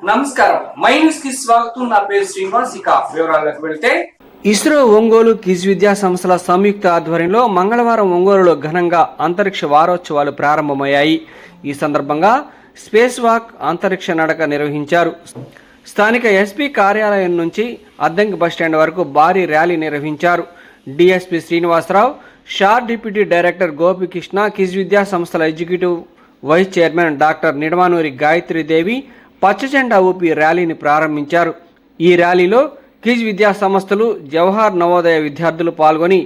నమస్కారం my news కి స్వాగతం. నా పేరు శ్రీనివాస్. ఇక వివరాలకు వెళ్తే ఇస్రో ఒంగోలు క్విజ్ విద్యా సంస్థల సంయుక్త ఆధ్వర్యంలో మంగళవారం ఒంగోలులో ఘనంగా అంతరిక్ష వారోత్సవాలు ప్రారంభమయ్యాయి. ఈ సందర్భంగా స్పేస్ వాక్ అంతరిక్ష నడక నిర్వహించారు. స్థానిక ఎస్పీ కార్యాలయం నుంచి అద్దంకి బస్టాండ్ వరకు భారీ ర్యాలీ నిర్వహించారు. DSP Srinivasa Rao, SHAR deputy director Gopikrishna, QIS విద్యా సంస్థల executive vice chairman doctor Nidamanuri Gayatri Devi పచ్చజెండా ఊపి ర్యాలీని ప్రారంభించారు. ఈ ర్యాలీలో క్విజ్ విద్యా సంస్థలు, జవహర్ నవోదయ విద్యార్థులు పాల్గొని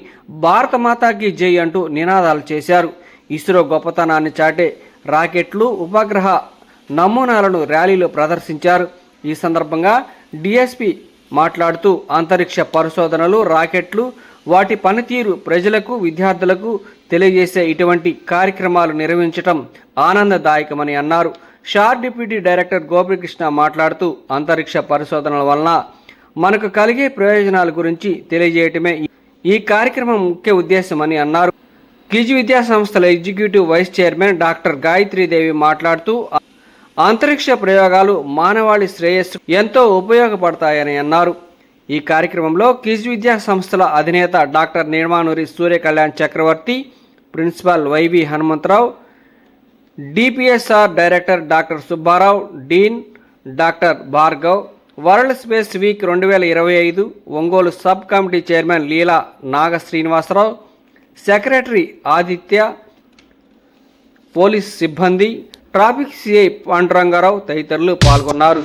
భారత మాతాకి జై అంటూ నినాదాలు చేశారు. ఇస్రో గొప్పతనాన్ని చాటే రాకెట్లు, ఉపగ్రహ నమూనాలను ర్యాలీలో ప్రదర్శించారు. ఈ సందర్భంగా డిఎస్పి మాట్లాడుతూ అంతరిక్ష పరిశోధనలు, రాకెట్లు, వాటి పనితీరు ప్రజలకు, విద్యార్థులకు తెలియజేసే ఇటువంటి కార్యక్రమాలు నిర్వహించడం ఆనందదాయకమని అన్నారు. షార్ డిప్యూటీ డైరెక్టర్ గోపికృష్ణ మాట్లాడుతూ అంతరిక్ష పరిశోధనల వలన మనకు కలిగే ప్రయోజనాల గురించి తెలియజేయటమే ఈ కార్యక్రమం ముఖ్య ఉద్దేశమని అన్నారు. క్విజ్ విద్యా సంస్థల executive vice chairman doctor Gayatri Devi మాట్లాడుతూ అంతరిక్ష ప్రయోగాలు మానవాళి శ్రేయస్సు ఎంతో ఉపయోగపడతాయని అన్నారు. ఈ కార్యక్రమంలో క్విజ్ విద్యా సంస్థల అధినేత doctor Nirmanuri Suryakalyan Chakravarthi, principal YV Hanumantha Rao, DPSR director doctor Subbarao, dean doctor Bhargav, world space week 2025 Ongole sub committee chairman Leela Naga Srinivasa Rao, secretary Aditya, police సిబ్బంది, ట్రాఫిక్ సిఐ పాండురంగారావు తదితరులు పాల్గొన్నారు.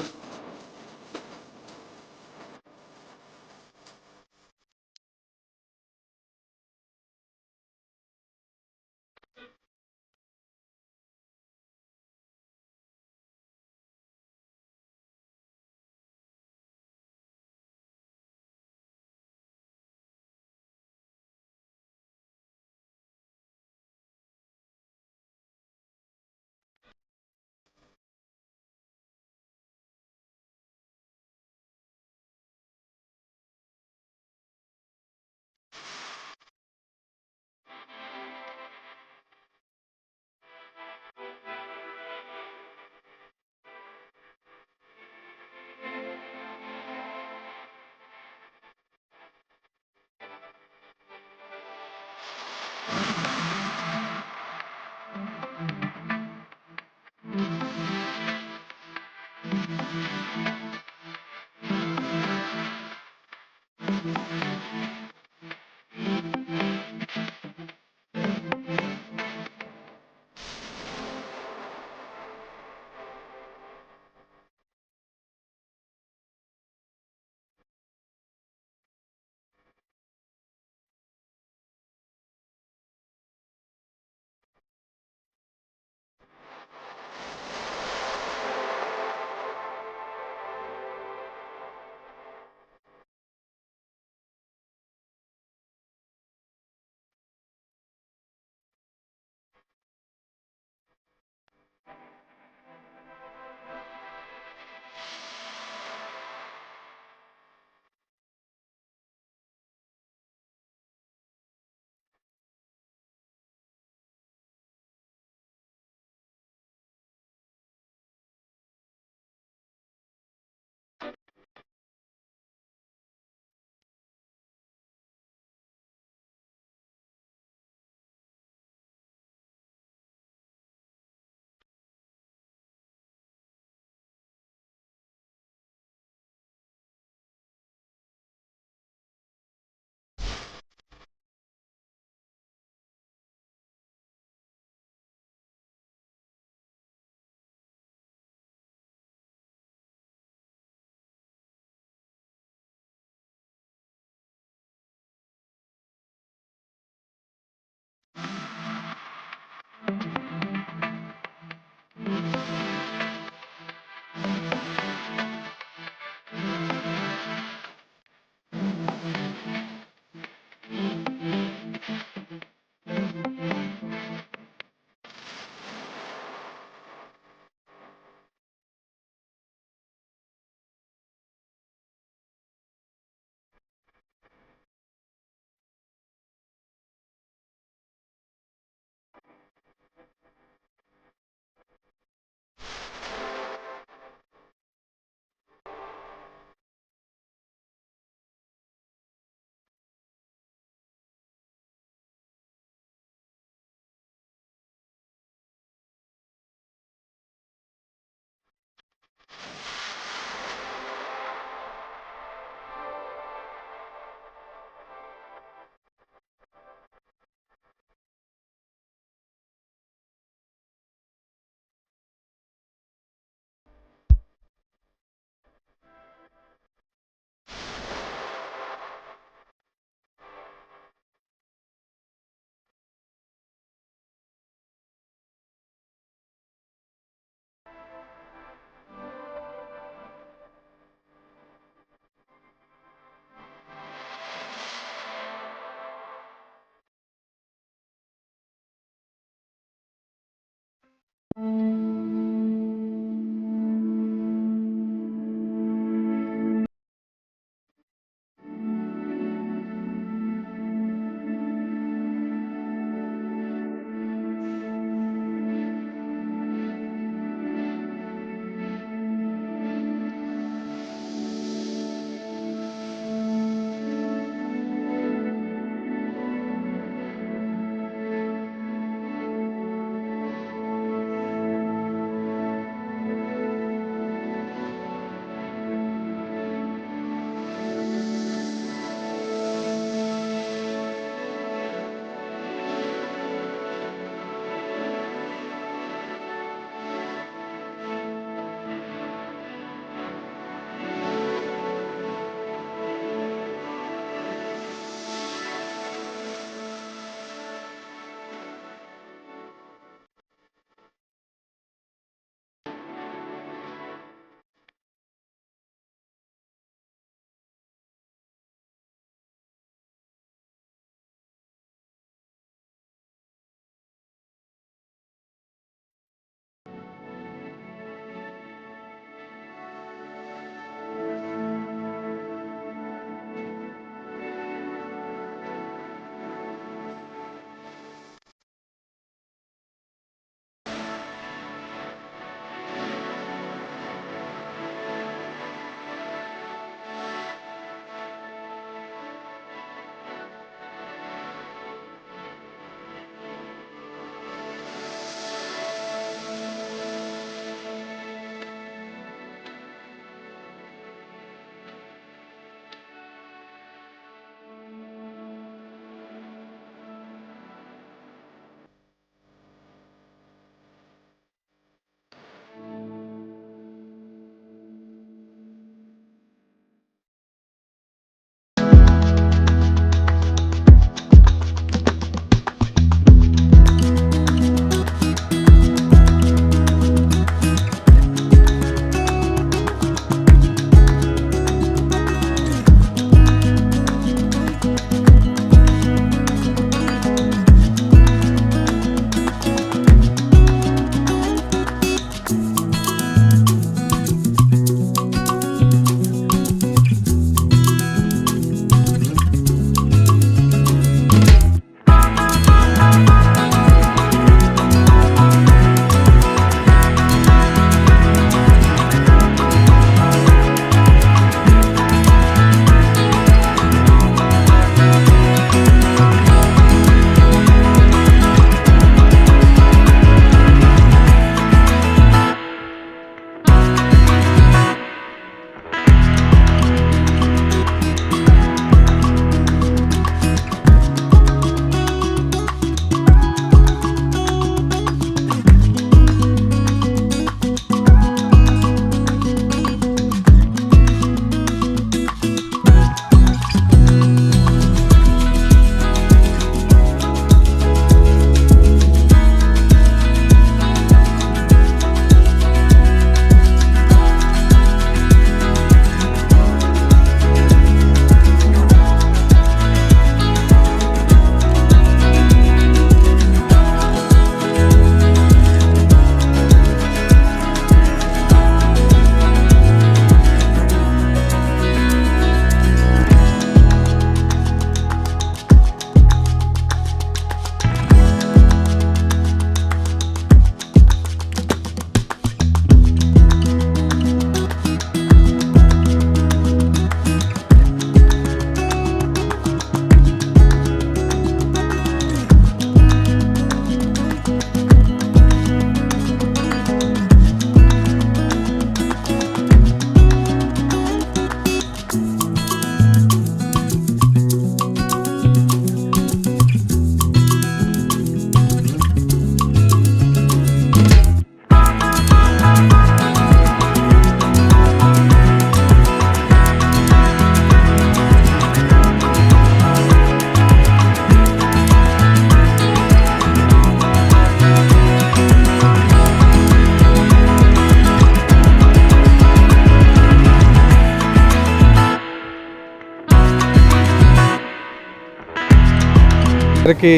అందరికీ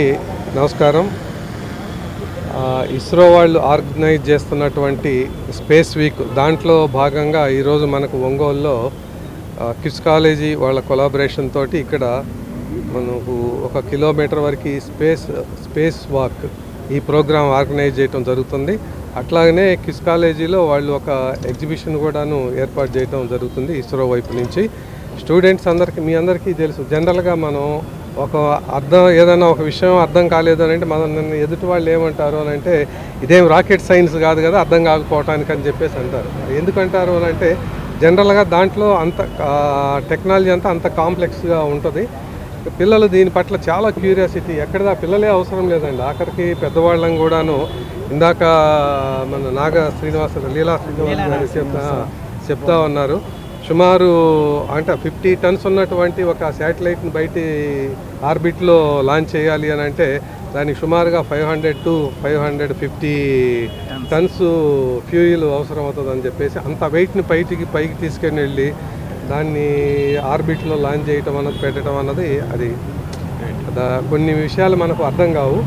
నమస్కారం. ఇస్రో వాళ్ళు ఆర్గనైజ్ చేస్తున్నటువంటి స్పేస్ వీక్ దాంట్లో భాగంగా ఈరోజు మనకు ఒంగోలులో కిడ్స్ కాలేజీ వాళ్ళ కొలాబరేషన్ తోటి ఇక్కడ మనకు 1 కిలోమీటర్ వరకు స్పేస్ వాక్ ఈ ప్రోగ్రాం ఆర్గనైజ్ చేయడం జరుగుతుంది. అట్లాగనే కిడ్స్ కాలేజీలో వాళ్ళు ఒక ఎగ్జిబిషన్ కూడాను ఏర్పాటు చేయడం జరుగుతుంది ఇస్రో వైపు నుంచి. స్టూడెంట్స్ మీ అందరికీ తెలుసు, జనరల్గా మనం ఏదైనా ఒక విషయం అర్థం కాలేదు అని అంటే నన్ను ఎదుటి వాళ్ళు ఏమంటారు అని అంటే ఇదేం రాకెట్ సైన్స్ కాదు కదా అర్థం కాకపోవటానికి అని చెప్పేసి అంటారు. ఎందుకంటారు అని అంటే జనరల్గా దాంట్లో అంత టెక్నాలజీ అంత కాంప్లెక్స్గా ఉంటుంది. పిల్లలు దీని పట్ల చాలా క్యూరియాసిటీ, ఎక్కడా పిల్లలే అవసరం లేదండి, ఆఖరికి పెద్దవాళ్ళం కూడాను. ఇందాక మన లీలా శ్రీనివాస్ గారు చెప్తా ఉన్నారు, సుమారు అంటే 50 టన్స్ ఉన్నటువంటి ఒక శాటిలైట్ని బయటి ఆర్బిట్లో లాంచ్ చేయాలి అని అంటే దానికి సుమారుగా 500 to 550 టన్స్ ఫ్యూయిల్ అవసరం అవుతుందని చెప్పేసి అంత వెయిట్ని పైకి తీసుకొని వెళ్ళి దాన్ని ఆర్బిట్లో లాంచ్ చేయటం అన్నది పెట్టడం అన్నది అది కొన్ని విషయాలు మనకు అర్థం కావు.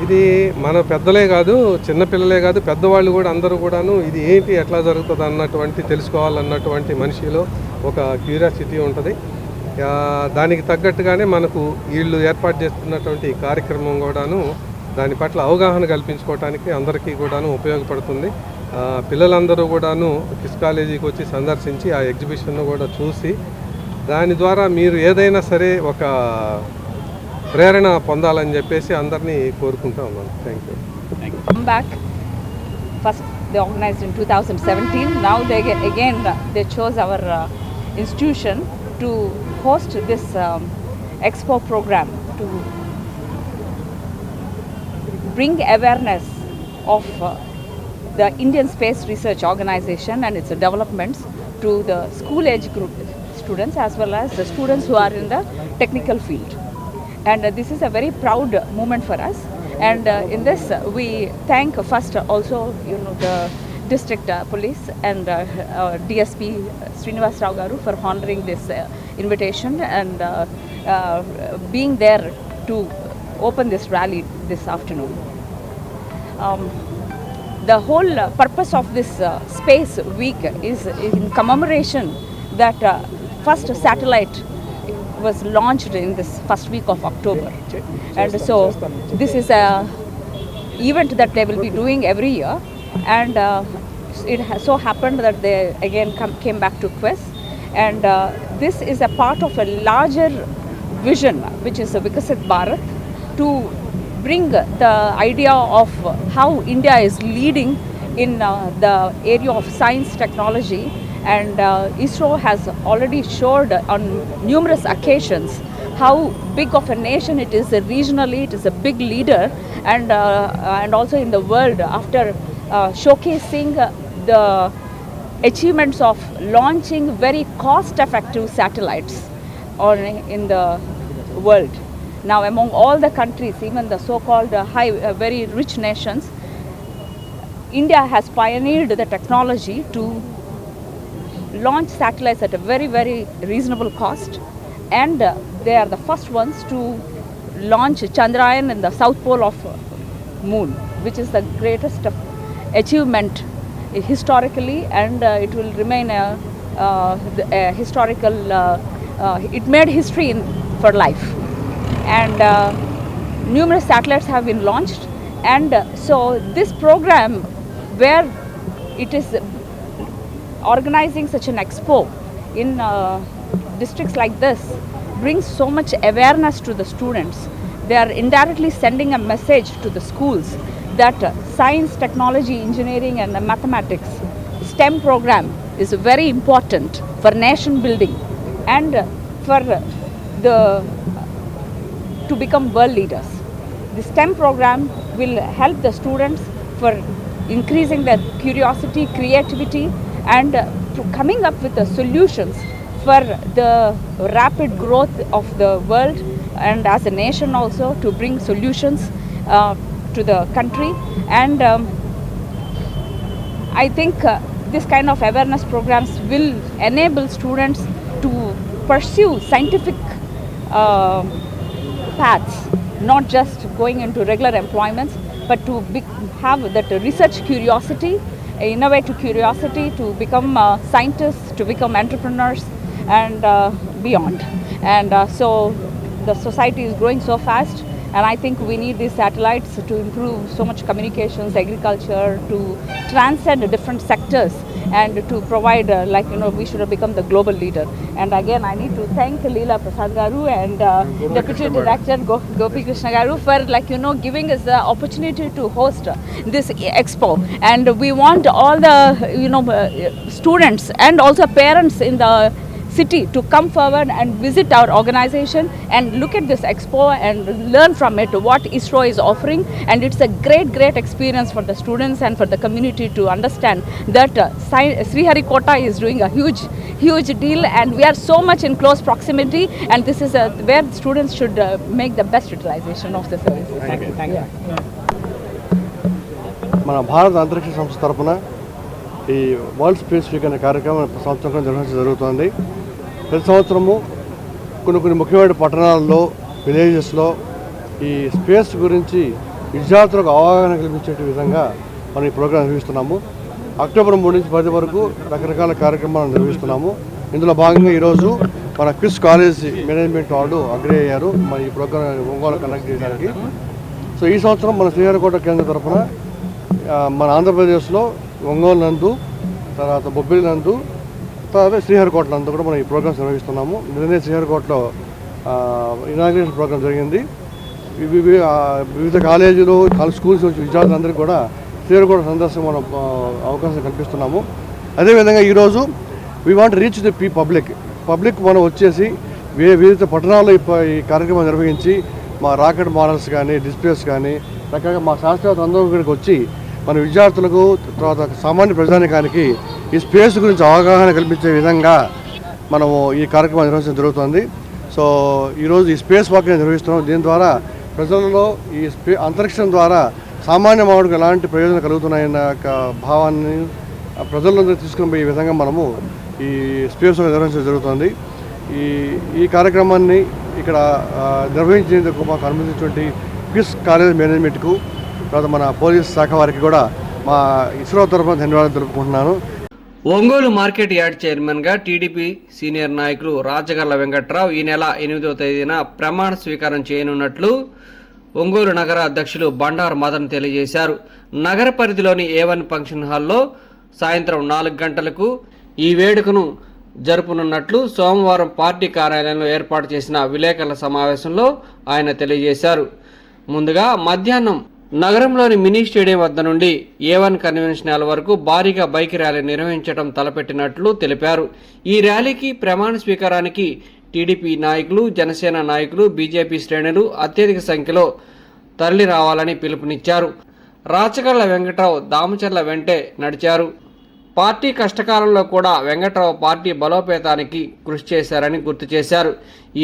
ఇది మన పెద్దలే కాదు, చిన్నపిల్లలే కాదు, పెద్దవాళ్ళు కూడా అందరూ కూడాను ఇది ఏంటి ఎట్లా జరుగుతుంది అన్నటువంటి తెలుసుకోవాలన్నటువంటి మనిషిలో ఒక క్యూరియాసిటీ ఉంటుంది. దానికి తగ్గట్టుగానే మనకు వీళ్ళు ఏర్పాటు చేస్తున్నటువంటి కార్యక్రమం కూడాను దాని పట్ల అవగాహన కల్పించుకోవడానికి అందరికీ కూడాను ఉపయోగపడుతుంది. పిల్లలందరూ కూడాను కిడ్స్ కాలేజీకి వచ్చి సందర్శించి ఆ ఎగ్జిబిషన్ను కూడా చూసి దాని ద్వారా మీరు ఏదైనా సరే ఒక ప్రేరణ పొందాలని చెప్పేసి అందరినీ కోరుకుంటా ఉన్నాను. Thank you. Come back. First they organized in 2017. Now they chose our institution to host this expo program to bring awareness of the Indian Space Research Organization and its developments to the school age group students as well as the students who are in the technical field. And this is a very proud moment for us. And in this we thank first also the district police and DSP Srinivas Rao Garu for honoring this invitation and being there to open this rally this afternoon. The whole purpose of this space week is in commemoration that first satellite was launched in this first week of October, and so this is a event that they will be doing every year, and it has so happened that they again came back to Quest, and this is a part of a larger vision which is Vikasit Bharat, to bring the idea of how India is leading in the area of science technology. And ISRO has already showed on numerous occasions how big of a nation it is regionally. It is a big leader, and also in the world, after showcasing the achievements of launching very cost-effective satellites in the world. Now, among all the countries, even the so-called very rich nations, India has pioneered the technology to launch satellites at a very, very reasonable cost, and they are the first ones to launch Chandrayaan in the south pole of moon, which is the greatest achievement historically, and it will remain a historical, it made history for life. And numerous satellites have been launched, and so this program, where it is organizing such an expo in districts like this, brings so much awareness to the students. They are indirectly sending a message to the schools that science, technology, engineering and mathematics STEM program is very important for nation building and for to become world leaders. The STEM program will help the students for increasing their curiosity, creativity, and coming up with the solutions for the rapid growth of the world, and as a nation also to bring solutions to the country. And I think this kind of awareness programs will enable students to pursue scientific paths, not just going into regular employments, but to have that research curiosity, innovative curiosity, to become scientists, to become entrepreneurs, and beyond. And so the society is growing so fast, and I think we need these satellites to improve so much communications, agriculture, to transcend different sectors, and to provide we should have become the global leader. And again, I need to thank Leela Prasad Garu and Deputy Director Gopi Krishna Garu for giving us the opportunity to host this expo. And we want all the students and also parents in the city to come forward and visit our organization and look at this expo and learn from it what ISRO is offering. And it's a great experience for the students and for the community to understand that Sriharikota is doing a huge deal, and we are so much in close proximity, and this is where students should make the best utilization of the services. Thank you. మన భారత అంతరిక్ష సంస్థ తరపున ఈ world space week అనే కార్యక్రమం సంవత్సరం నిర్వహించడం జరుగుతుంది. ప్రతి సంవత్సరము కొన్ని ముఖ్యమైన పట్టణాల్లో, విలేజెస్లో ఈ స్పేస్ గురించి విద్యార్థులకు అవగాహన కల్పించే విధంగా మనం ఈ ప్రోగ్రాం నిర్వహిస్తున్నాము. అక్టోబర్ 3 నుంచి 10 వరకు రకరకాల కార్యక్రమాలు నిర్వహిస్తున్నాము. ఇందులో భాగంగా ఈరోజు మన క్విజ్ కాలేజ్ మేనేజ్మెంట్ వాళ్ళు అగ్రీ అయ్యారు మన ఈ ప్రోగ్రాం ఒంగోలు కండక్ట్ చేయడానికి. సో ఈ సంవత్సరం మన శ్రీహరికోట కేంద్రం తరఫున మన ఆంధ్రప్రదేశ్లో ఒంగోలు నందు, తర్వాత బొబ్బిలి నందు, తర్వాత శ్రీహరికోట నందు కూడా మనం ఈ ప్రోగ్రామ్స్ నిర్వహిస్తున్నాము. నిన్ననే శ్రీహరికోటలో ఇనాగ్రేషన్ ప్రోగ్రామ్ జరిగింది. వివిధ కాలేజీలు, స్కూల్స్ నుంచి విద్యార్థులందరికీ కూడా శ్రీహరికోట సందర్శన మనం అవకాశం కల్పిస్తున్నాము. అదేవిధంగా ఈరోజు we want reach the public మనం వచ్చేసి వివిధ పట్టణాల్లో ఈ కార్యక్రమం నిర్వహించి మా రాకెట్ మోడల్స్ కానీ, డిస్ప్లేస్ కానీ రకరకాల మా శాస్త్రవేత్త అందరూ ఇక్కడికి వచ్చి మన విద్యార్థులకు, తర్వాత సామాన్య ప్రజానికానికి ఈ స్పేస్ గురించి అవగాహన కల్పించే విధంగా మనము ఈ కార్యక్రమం నిర్వహించడం జరుగుతుంది. సో ఈరోజు ఈ స్పేస్ వాక్ నిర్వహిస్తున్నాం. దీని ద్వారా ప్రజలలో ఈ అంతరిక్షం ద్వారా సామాన్య మానవుడికి ఎలాంటి ప్రయోజనం కలుగుతున్నాయన్న భావాన్ని ప్రజలందరూ తీసుకుని పోయే విధంగా మనము ఈ స్పేస్ వాక్ నిర్వహించడం జరుగుతుంది. ఈ కార్యక్రమాన్ని ఇక్కడ నిర్వహించేందుకు మాకు అనుమతించినటువంటి క్విజ్ కాలేజ్ మేనేజ్మెంట్కు, తర్వాత మన పోలీస్ శాఖ వారికి కూడా మా ఇస్రో తరఫున ధన్యవాదాలు తెలుపుకుంటున్నాను. ఒంగోలు మార్కెట్ యార్డ్ చైర్మన్గా టీడీపీ సీనియర్ నాయకులు రాజగర్ల వెంకట్రావు ఈ నెల 8వ తేదీన ప్రమాణ స్వీకారం చేయనున్నట్లు ఒంగోలు నగర అధ్యక్షులు బండారు మదన్ తెలియజేశారు. నగర పరిధిలోని A1 ఫంక్షన్ హాల్లో సాయంత్రం 4 గంటలకు ఈ వేడుకను జరుపునున్నట్లు సోమవారం పార్టీ కార్యాలయంలో ఏర్పాటు చేసిన విలేకరుల సమావేశంలో ఆయన తెలియజేశారు. ముందుగా మధ్యాహ్నం నగరంలోని మినీ స్టేడియం వద్ద నుండి A1 కన్వెన్షన్ హాల్ వరకు భారీగా బైక్ ర్యాలీ నిర్వహించడం తలపెట్టినట్లు తెలిపారు. ఈ ర్యాలీకి ప్రమాణ స్వీకారానికి టీడీపీ నాయకులు, జనసేన నాయకులు, బీజేపీ శ్రేణులు అత్యధిక సంఖ్యలో తరలి రావాలని పిలుపునిచ్చారు. రాచగళ్ల వెంకట్రావు దామచర్ల వెంటే నడిచారు. పార్టీ కష్టకాలంలో కూడా వెంకట్రావు పార్టీ బలోపేతానికి కృషి చేశారని గుర్తు చేశారు.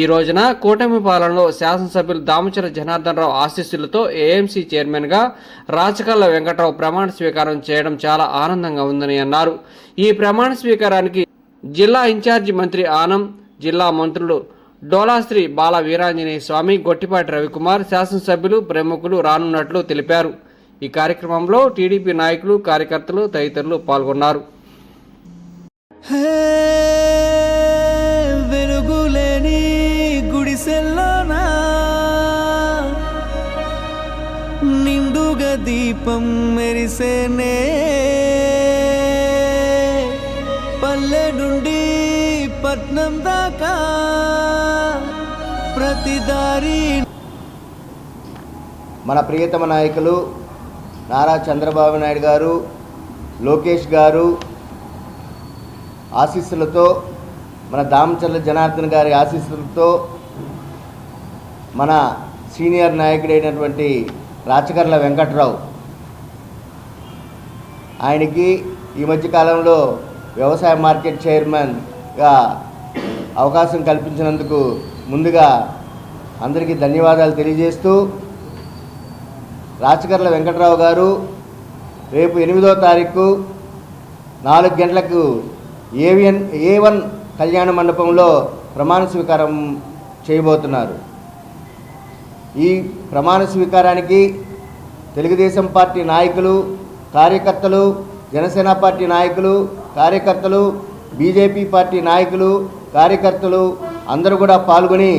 ఈ రోజున కూటమి పాలనలో శాసనసభ్యులు దామచర్ల జనార్దన్ రావు ఆశీస్సులతో ఏఎంసీ చైర్మన్గా రాచగళ్ల వెంకట్రావు ప్రమాణ స్వీకారం చేయడం చాలా ఆనందంగా ఉందని అన్నారు. ఈ ప్రమాణ స్వీకారానికి జిల్లా ఇన్ఛార్జి మంత్రి ఆనం, జిల్లా మంత్రులు డోలాశ్రీ బాల వీరాంజనేయ స్వామి, గొట్టిపాటి రవికుమార్, శాసనసభ్యులు, ప్రముఖులు రానున్నట్లు తెలిపారు. ఈ కార్యక్రమంలో టీడీపీ నాయకులు, కార్యకర్తలు తదితరులు పాల్గొన్నారు. వెలుగులేని గుడిసెల్లోనా నిండుగా దీపం మెరిసేనే, పల్లె నుండి పట్నం దాకా ప్రతి దారి. మన ప్రియతమ నాయకులు నారా చంద్రబాబు నాయుడు గారు, లోకేష్ గారు ఆశీస్సులతో, మన దామచర్ల జనార్దన్ గారి ఆశీస్సులతో, మన సీనియర్ నాయకుడైనటువంటి రాచగర్ల వెంకట్రావు, ఆయనకి ఈ మధ్యకాలంలో వ్యవసాయ మార్కెట్ చైర్మన్గా అవకాశం కల్పించినందుకు ముందుగా అందరికీ ధన్యవాదాలు తెలియజేస్తూ, రాచగర్ల వెంకట్రావు గారు రేపు 8వ తారీఖు 4 గంటలకు A1 కళ్యాణ మండపంలో ప్రమాణ స్వీకారం చేయబోతున్నారు. ఈ ప్రమాణ స్వీకారానికి తెలుగుదేశం పార్టీ నాయకులు, కార్యకర్తలు, జనసేన పార్టీ నాయకులు, కార్యకర్తలు, బీజేపీ పార్టీ నాయకులు, కార్యకర్తలు అందరూ కూడా పాల్గొని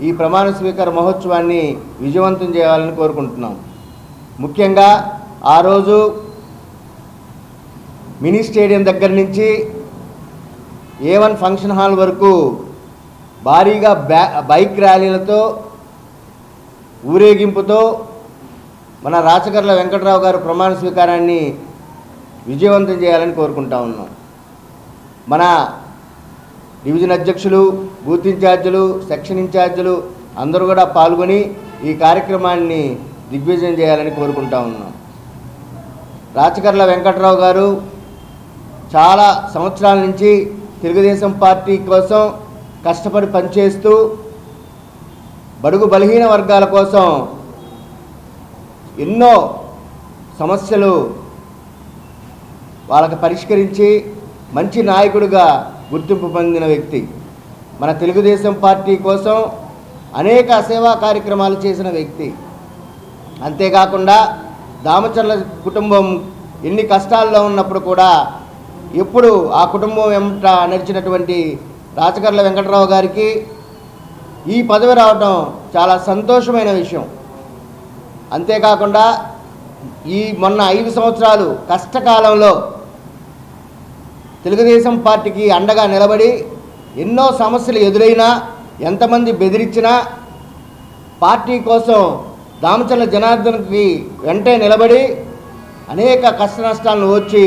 ఈ ప్రమాణ స్వీకార మహోత్సవాన్ని విజయవంతం చేయాలని కోరుకుంటున్నాం. ముఖ్యంగా ఆ రోజు మినీ స్టేడియం దగ్గర నుంచి A1 ఫంక్షన్ హాల్ వరకు భారీగా బైక్ ర్యాలీలతో, ఊరేగింపుతో మన రాచకర్ల వెంకట్రావు గారు ప్రమాణ స్వీకారాన్ని విజయవంతం చేయాలని కోరుకుంటా ఉన్నాం. మన డివిజన్ అధ్యక్షులు, బూత్ ఇన్ఛార్జీలు, సెక్షన్ ఇన్ఛార్జీలు అందరూ కూడా పాల్గొని ఈ కార్యక్రమాన్ని దిగ్విజయం చేయాలని కోరుకుంటా ఉన్నాం. రాచకర్ల వెంకట్రావు గారు చాలా సంవత్సరాల నుంచి తెలుగుదేశం పార్టీ కోసం కష్టపడి పనిచేస్తూ బడుగు బలహీన వర్గాల కోసం ఎన్నో సమస్యలు వాళ్ళకి పరిష్కరించి మంచి నాయకుడిగా గుర్తింపు పొందిన వ్యక్తి. మన తెలుగుదేశం పార్టీ కోసం అనేక సేవా కార్యక్రమాలు చేసిన వ్యక్తి. అంతేకాకుండా దామచర్ల కుటుంబం ఎన్ని కష్టాల్లో ఉన్నప్పుడు కూడా ఎప్పుడు ఆ కుటుంబం వెంట నడిచినటువంటి రాచకర్ల వెంకట్రావు గారికి ఈ పదవి రావడం చాలా సంతోషమైన విషయం. అంతేకాకుండా ఈ మొన్న 5 సంవత్సరాలు కష్టకాలంలో తెలుగుదేశం పార్టీకి అండగా నిలబడి ఎన్నో సమస్యలు ఎదురైనా, ఎంతమంది బెదిరించినా పార్టీ కోసం దామచర్ల జనార్దన్కి వెంటే నిలబడి అనేక కష్ట నష్టాలను ఓర్చి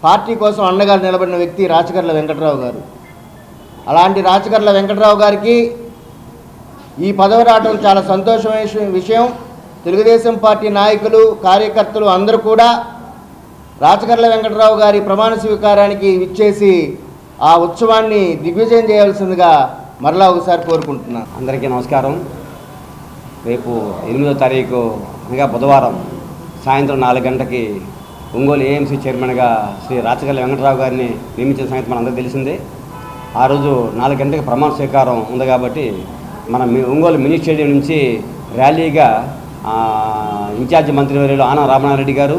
పార్టీ కోసం అండగా నిలబడిన వ్యక్తి రాచకర్ల వెంకట్రావు గారు. అలాంటి రాచకర్ల వెంకట్రావు గారికి ఈ పదవి రావడం చాలా సంతోషమైన విషయం. తెలుగుదేశం పార్టీ నాయకులు, కార్యకర్తలు అందరూ కూడా రాచకర్ల వెంకట్రావు గారి ప్రమాణ స్వీకారానికి విచ్చేసి ఆ ఉత్సవాన్ని దిగ్విజయం చేయాల్సిందిగా మరలా ఒకసారి కోరుకుంటున్నాను. అందరికీ నమస్కారం. రేపు 8వ తారీఖు అనగా బుధవారం సాయంత్రం 4 గంటలకి ఒంగోలు ఏఎంసీ చైర్మన్గా శ్రీ రాచకర్ల వెంకట్రావు గారిని నియమించిన సంగతి మనందరికీ తెలిసిందే. ఆ రోజు 4 గంటలకు ప్రమాణ స్వీకారం ఉంది కాబట్టి మన ఒంగోలు మినీ స్టేడియం నుంచి ర్యాలీగా ఇన్ఛార్జి మంత్రివర్యులు ఆనం రామనారెడ్డి గారు,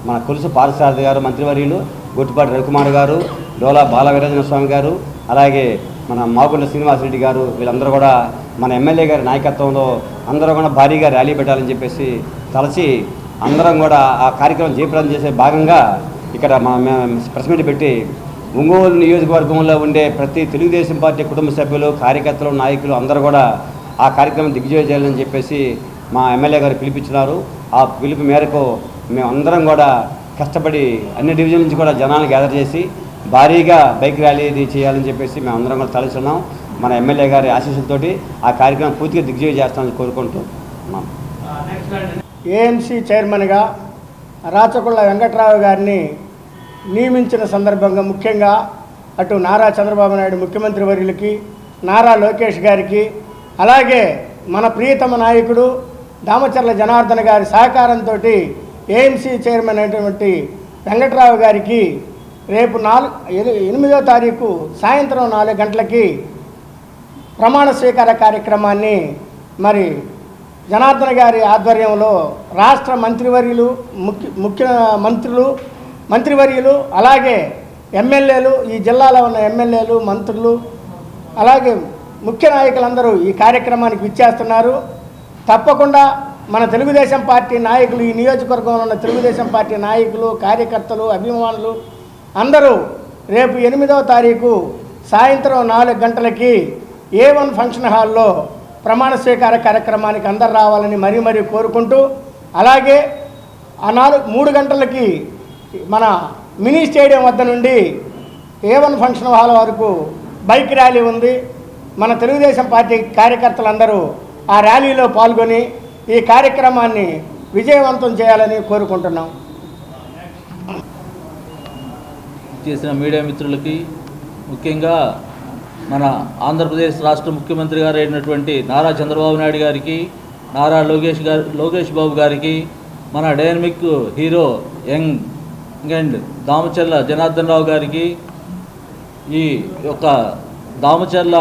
మన కొలుసు పార్థసారథి గారు మంత్రివర్యులు, గొట్టిపాటి రవికుమార్ గారు, డోలా బాలవీరాజన స్వామి గారు, అలాగే మన మాగుంట శ్రీనివాసరెడ్డి గారు, వీళ్ళందరూ కూడా మన ఎమ్మెల్యే గారి నాయకత్వంలో అందరూ కూడా భారీగా ర్యాలీ పెట్టాలని చెప్పేసి తలచి అందరం కూడా ఆ కార్యక్రమం జయప్రదం చేసే భాగంగా ఇక్కడ ప్రెస్ మీట్ పెట్టి ఒంగోలు నియోజకవర్గంలో ఉండే ప్రతి తెలుగుదేశం పార్టీ కుటుంబ సభ్యులు, కార్యకర్తలు, నాయకులు అందరూ కూడా ఆ కార్యక్రమం దిగ్విజయం చేయాలని చెప్పేసి మా ఎమ్మెల్యే గారు పిలిపించినారు. ఆ పిలుపు మేరకు మేమందరం కూడా కష్టపడి అన్ని డివిజన్ నుంచి కూడా జనాలను గ్యాదర్ చేసి భారీగా బైక్ ర్యాలీ చేయాలని చెప్పేసి మేమందరం కూడా తలుచున్నాం. మన ఎమ్మెల్యే గారి ఆశీస్సులతోటి ఆ కార్యక్రమం పూర్తిగా దిగ్విజయం చేస్తామని కోరుకుంటున్నాం. ఏఎంసీ చైర్మన్గా రాచకొండ వెంకట్రావు గారిని నియమించిన సందర్భంగా ముఖ్యంగా అటు నారా చంద్రబాబు నాయుడు ముఖ్యమంత్రి వర్యులకి, నారా లోకేష్ గారికి, అలాగే మన ప్రియతమ నాయకుడు దామచర్ల జనార్దన్ గారి సహకారంతో ఏఎంసీ చైర్మన్ అయినటువంటి వెంకట్రావు గారికి రేపు 8వ తారీఖు సాయంత్రం 4 గంటలకి ప్రమాణ స్వీకార కార్యక్రమాన్ని మరి జనార్దన్ గారి ఆధ్వర్యంలో రాష్ట్ర మంత్రివర్యులు, ముఖ్య మంత్రివర్యులు, అలాగే ఎమ్మెల్యేలు, ఈ జిల్లాలో ఉన్న ఎమ్మెల్యేలు, మంత్రులు, అలాగే ముఖ్య నాయకులందరూ ఈ కార్యక్రమానికి విచ్చేస్తున్నారు. తప్పకుండా మన తెలుగుదేశం పార్టీ నాయకులు, ఈ నియోజకవర్గంలో ఉన్న తెలుగుదేశం పార్టీ నాయకులు, కార్యకర్తలు, అభిమానులు అందరూ రేపు 8వ తారీఖు సాయంత్రం 4 గంటలకి A1 ఫంక్షన్ హాల్లో ప్రమాణ స్వీకార కార్యక్రమానికి అందరు రావాలని మరీ కోరుకుంటూ, అలాగే ఆ 3 గంటలకి మన మినీ స్టేడియం వద్ద నుండి A1 ఫంక్షన్ హాల్ వరకు బైక్ ర్యాలీ ఉంది. మన తెలుగుదేశం పార్టీ కార్యకర్తలందరూ ఆ ర్యాలీలో పాల్గొని ఈ కార్యక్రమాన్ని విజయవంతం చేయాలని కోరుకుంటున్నాం. చేసిన మీడియా మిత్రులకి, ముఖ్యంగా మన ఆంధ్రప్రదేశ్ రాష్ట్ర ముఖ్యమంత్రి గారు అయినటువంటి నారా చంద్రబాబు నాయుడు గారికి, నారా లోకేష్ బాబు గారికి, మన dynamic hero young and Damacharla Janardhan Rao గారికి, ఈ యొక్క దామచర్ల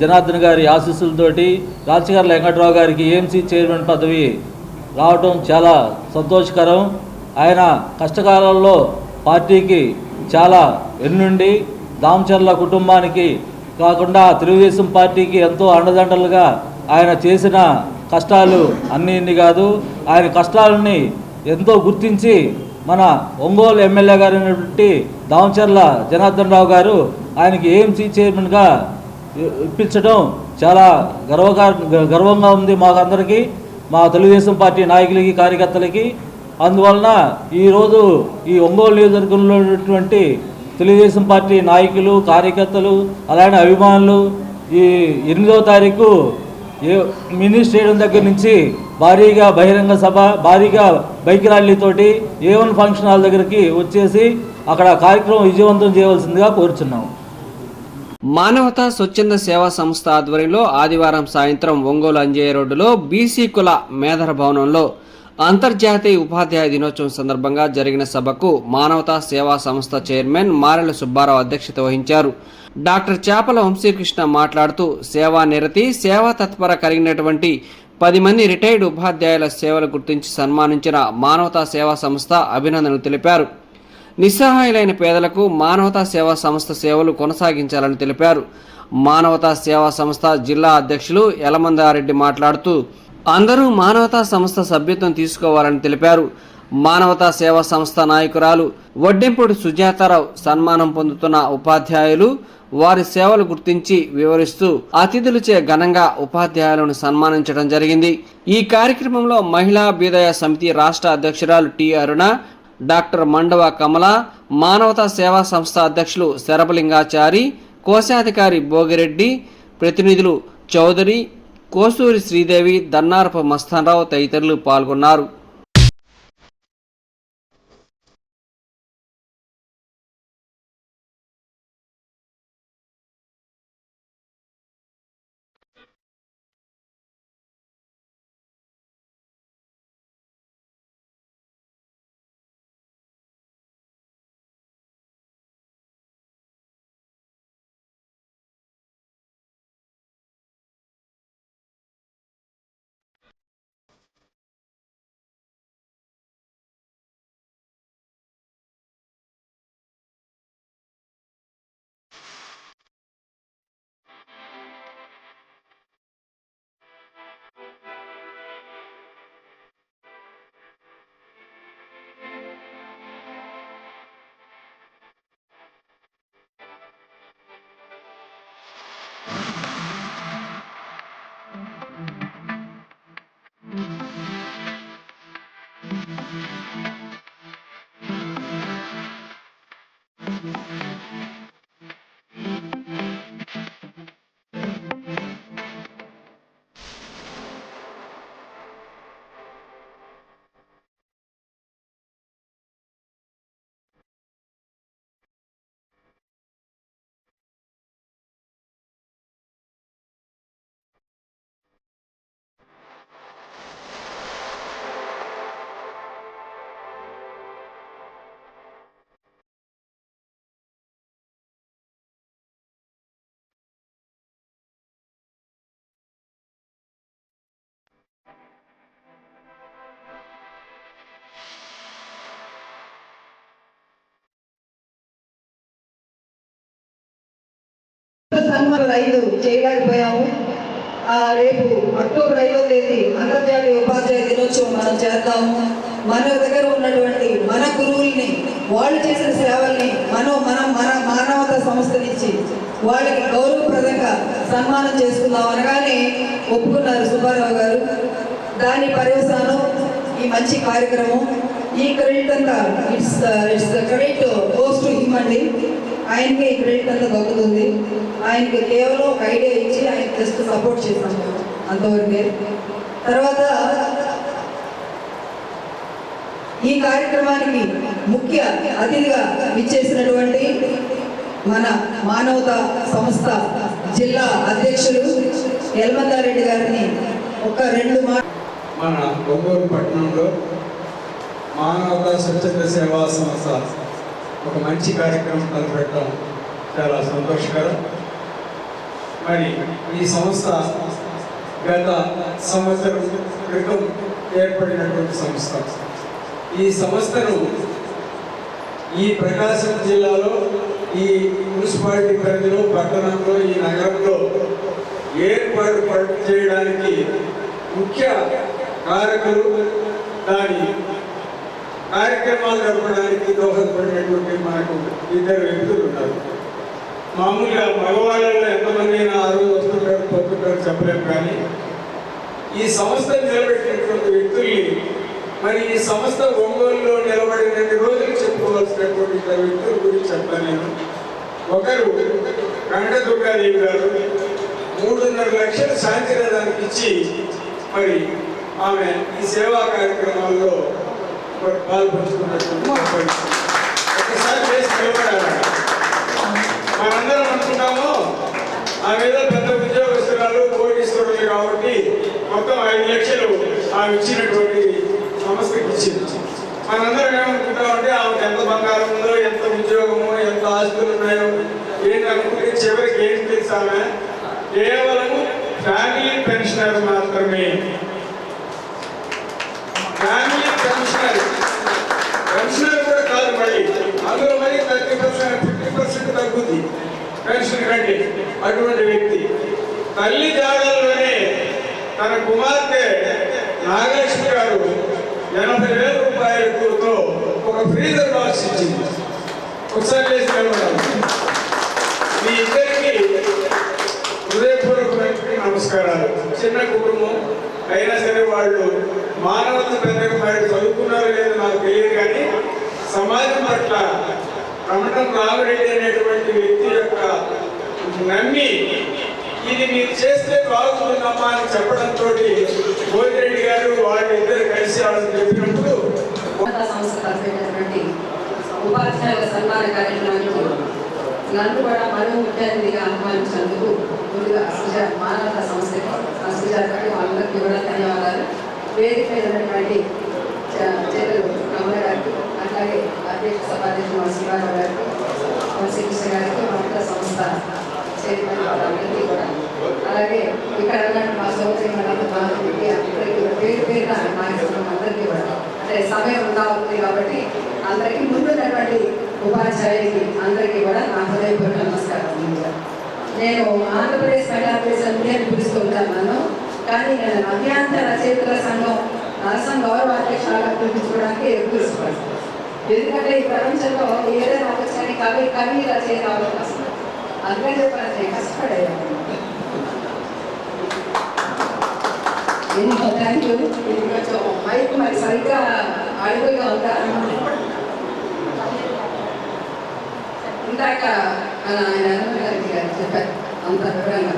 జనార్దన్ గారి ఆశీస్సులతోటి రాచకర్ల వెంకట్రావు గారికి ఏఎంసీ చైర్మన్ పదవి రావటం చాలా సంతోషకరం. ఆయన కష్టకాలంలో పార్టీకి చాలా ఎన్నుండి దామచర్ల కుటుంబానికి కాకుండా తెలుగుదేశం పార్టీకి ఎంతో అండదండలుగా ఆయన చేసిన కష్టాలు ఇన్ని కాదు. ఆయన కష్టాలని ఎంతో గుర్తించి మన ఒంగోలు ఎమ్మెల్యే గారు అయినటువంటి దామచర్ల జనార్దన్ రావు గారు ఆయనకి ఏఎంసీ చైర్మన్గా ఇప్పించడం చాలా గర్వంగా ఉంది మాకందరికీ, మా తెలుగుదేశం పార్టీ నాయకులకి కార్యకర్తలకి. అందువలన ఈరోజు ఈ ఒంగోలు నియోజకవర్గంలో ఉన్నటువంటి తెలుగుదేశం పార్టీ నాయకులు కార్యకర్తలు అలానే అభిమానులు ఈ 8వ తారీఖు మినీ స్టేడియం దగ్గర నుంచి భారీగా బహిరంగ సభ, భారీగా బైక్ ర్యాలీతోటి A1 ఫంక్షన్ హాల్ దగ్గరికి వచ్చేసి అక్కడ కార్యక్రమం విజయవంతం చేయవలసిందిగా కోరుచున్నాం. మానవతా స్వచ్ఛంద సేవా సంస్థ ఆధ్వర్యంలో ఆదివారం సాయంత్రం ఒంగోలు అంజయ్య రోడ్డులో బీసీ కుల మేధర భవనంలో అంతర్జాతీయ ఉపాధ్యాయ దినోత్సవం సందర్భంగా జరిగిన సభకు మానవతా సేవా సంస్థ చైర్మన్ మారెల సుబ్బారావు అధ్యక్షత వహించారు. డాక్టర్ చేపల వంశీకృష్ణ మాట్లాడుతూ సేవా నిరతి, సేవా తత్పర కలిగినటువంటి 10 మంది రిటైర్డ్ ఉపాధ్యాయుల సేవలు గుర్తించి సన్మానించిన మానవతా సేవా సంస్థ అభినందనలు తెలిపారు. నిస్సహాయులైన పేదలకు మానవతా సేవా సంస్థ సేవలు కొనసాగించాలని తెలిపారు. మానవతా సేవా సంస్థ జిల్లా అధ్యక్షులు యలమందారెడ్డి మాట్లాడుతూ అందరూ మానవతా సంస్థ సభ్యత్వం తీసుకోవాలని తెలిపారు. మానవతా సేవా సంస్థ నాయకురాలు వడ్డెంపూడి సుజాతారావు సన్మానం పొందుతున్న ఉపాధ్యాయులు వారి సేవలు గుర్తించి వివరిస్తూ అతిథులచే ఘనంగా ఉపాధ్యాయులను సన్మానించడం జరిగింది. ఈ కార్యక్రమంలో మహిళా అభ్యుదయ సమితి రాష్ట్ర అధ్యక్షురాలు టి అరుణ, డాక్టర్ మండవ కమల, మానవతా సేవా సంస్థ అధ్యక్షులు శరభలింగాచారి, కోశాధికారి భోగిరెడ్డి, ప్రతినిధులు చౌదరి, కోసూరి శ్రీదేవి, దన్నారపు మస్తాన్రావు తదితరులు పాల్గొన్నారు. సన్మాన 5 చేయలేకపోయాము. రేపు అక్టోబర్ 5వ తేదీ అంతర్జాతీయ ఉపాధ్యాయ దినోత్సవం మనం చేద్దాము. మన దగ్గర ఉన్నటువంటి మన గురువుల్ని, వాళ్ళు చేసిన సేవల్ని మన మానవతా సంస్థ నుంచి వాళ్ళకి గౌరవప్రదంగా సన్మానం చేసుకుందాం అనగానే ఒప్పుకున్నారు సుబ్బారావు గారు. దాని పర్యవసానం ఈ మంచి కార్యక్రమం. ఈ క్రెడిట్ అంతా it's credit goes to him అండి. ఆయనకి ఈ క్రెడిట్ అంతా దక్కుతుంది. ఆయనకి కేవలం ఒక ఐడియా ఇచ్చి ఆయన జస్ట్ సపోర్ట్ చేసాం అంతవరకే. తర్వాత ఈ కార్యక్రమానికి ముఖ్య అతిథిగా ఇచ్చేసినటువంటి మన మానవతా సంస్థ జిల్లా అధ్యక్షులు యలమందారెడ్డి గారిని ఒక 2 మన ఒంగోలు పట్టణంలో మానవతా స్వచ్ఛంద సేవా సంస్థ ఒక మంచి కార్యక్రమం తలపెట్టడం చాలా సంతోషకరం. మరి ఈ సంస్థ గత సంవత్సరం క్రితం ఏర్పడినటువంటి సంస్థ. ఈ సంస్థను ఈ ప్రకాశం జిల్లాలో ఈ మున్సిపాలిటీ పరిధిలో పట్టణంలో ఈ నగరంలో ఏర్పాటు చేయడానికి ముఖ్య కారకులు, దాని కార్యక్రమాలు జరపడానికి దోహదపడినటువంటి మనకు ఇద్దరు వ్యక్తులు ఉన్నారు. మామూలుగా మగవాళ్ళలో ఎంతమంది అయినా ఆ రోజు వస్తుంటారు పోతుంటారు చెప్పలేము, కానీ ఈ సంస్థను నిలబెట్టినటువంటి వ్యక్తుల్ని, మరి ఈ సంస్థ ఒంగోలులో నిలబడినన్ని రోజులు చెప్పుకోవాల్సినటువంటి ఇద్దరు వ్యక్తుల గురించి చెప్తాను నేను. ఒకరు కనకదుర్గాదేవి గారు 3.5 లక్షల శాంతిరథానికి ఇచ్చి మరి ఆమె ఈ సేవా కార్యక్రమాల్లో పాల్పంచుకున్నటువంటి ఒకసారి చేసి నిలబడాలి. మనందరం అనుకుంటాము ఆమె ఏదో పెద్ద ఉద్యోగస్తురాలు కోటీశ్వరులు కాబట్టి మొత్తం 5 లక్షలు ఆమె ఇచ్చినటువంటి సంస్థకి ఇచ్చింది. మనందరం ఏమనుకుంటామంటే ఆమెకు ఎంత బంగారం ఉందో, ఎంత ఉద్యోగమో, ఎంత ఆస్తులు ఉన్నాయో ఏంటి అనుకుంటే చివరికి ఏంటి తెలుసు, ఆమె కేవలం ఫ్యామిలీ పెన్షనర్ మాత్రమే. ఫ్యామిలీ పెన్షనర్ కూడా కాదు, మళ్ళీ అందులో మరి 30%, 50% తగ్గుద్ది పెన్షన్ కంటే. అటువంటి వ్యక్తి తల్లి జాడల్లోనే తన కుమార్తె నాగలక్ష్మి గారు 80,000 రూపాయలతో ఒక ఫ్రీజర్ బాక్స్ ఇచ్చింది. ఒకసారి చేసి మీ ఇద్దరికి హృదయపూర్వకమైన నమస్కారాలు. చిన్న కుటుంబం అయినా సరే వాళ్ళు మానవత పెద్దగా మరి చదువుకున్నారో లేదో నాకు తెలియదు, కానీ సమాజం పట్ల రమణం రామరెడ్డి అనేటువంటి వ్యక్తి యొక్క నమ్మి ఇది మీరు చేస్తే బాగుంటుందమ్మా అని చెప్పడంతో భోజిరెడ్డి గారు వాళ్ళు ఇద్దరు కలిసి వాళ్ళని చెప్పినప్పుడు సంస్థ తరఫునటువంటి ఉపాధ్యాయుల సన్మాన కార్యక్రమానికి నన్ను కూడా మరో ముఖ్య అతిథిగా ఆహ్వానించినందుకు ముందుగా మానవతా సంస్థకి సుజాతకి వాళ్ళకి కూడా ధన్యవాదాలు. వేదిక మీద ఉన్నటువంటి చెల్లెలు కమల గారికి, అలాగే అధ్యక్ష సభాధ్యక్షుడు శివారావు గారికి, శ్రీకృష్ణ గారికి, మానవతా సంస్థ చైర్మన్ వాళ్ళందరికీ కూడా, అలాగే ఇక్కడ ఉన్నటువంటి మా సౌకర్యం అందరికీ పేరు పేరున నాయకులు అందరికీ కూడా, అంటే సమయం ఉంది కాబట్టి అందరికీ ముందున్నటువంటి ఉపాధ్యాయులకి అందరికీ కూడా నా హృదయపూర్వక నమస్కారం. నేను ఆంధ్రప్రదేశ్ మహిళా పరిషత్ అని పిలుస్తూ ఉంటాను, కానీ నేను అభ్యంతర రచయితల సంఘం నరసం గౌరవ అధ్యక్షులుగా పిలిపించుకోవడానికి ఎప్పుడు ఇష్టపడతాను. ఎందుకంటే ఈ ప్రపంచంలో ఏదైనా అవసరాన్ని కవి రచయిత అవకాశం, అందుకని చెప్పాలి నేను కష్టపడేది. Thank you. ఇది కొంచెం మైక్ మరి సరిగ్గా అడుగుగా ఉందా? ఇందాక ఆయన గారికి చెప్పారు అంత వివరంగా,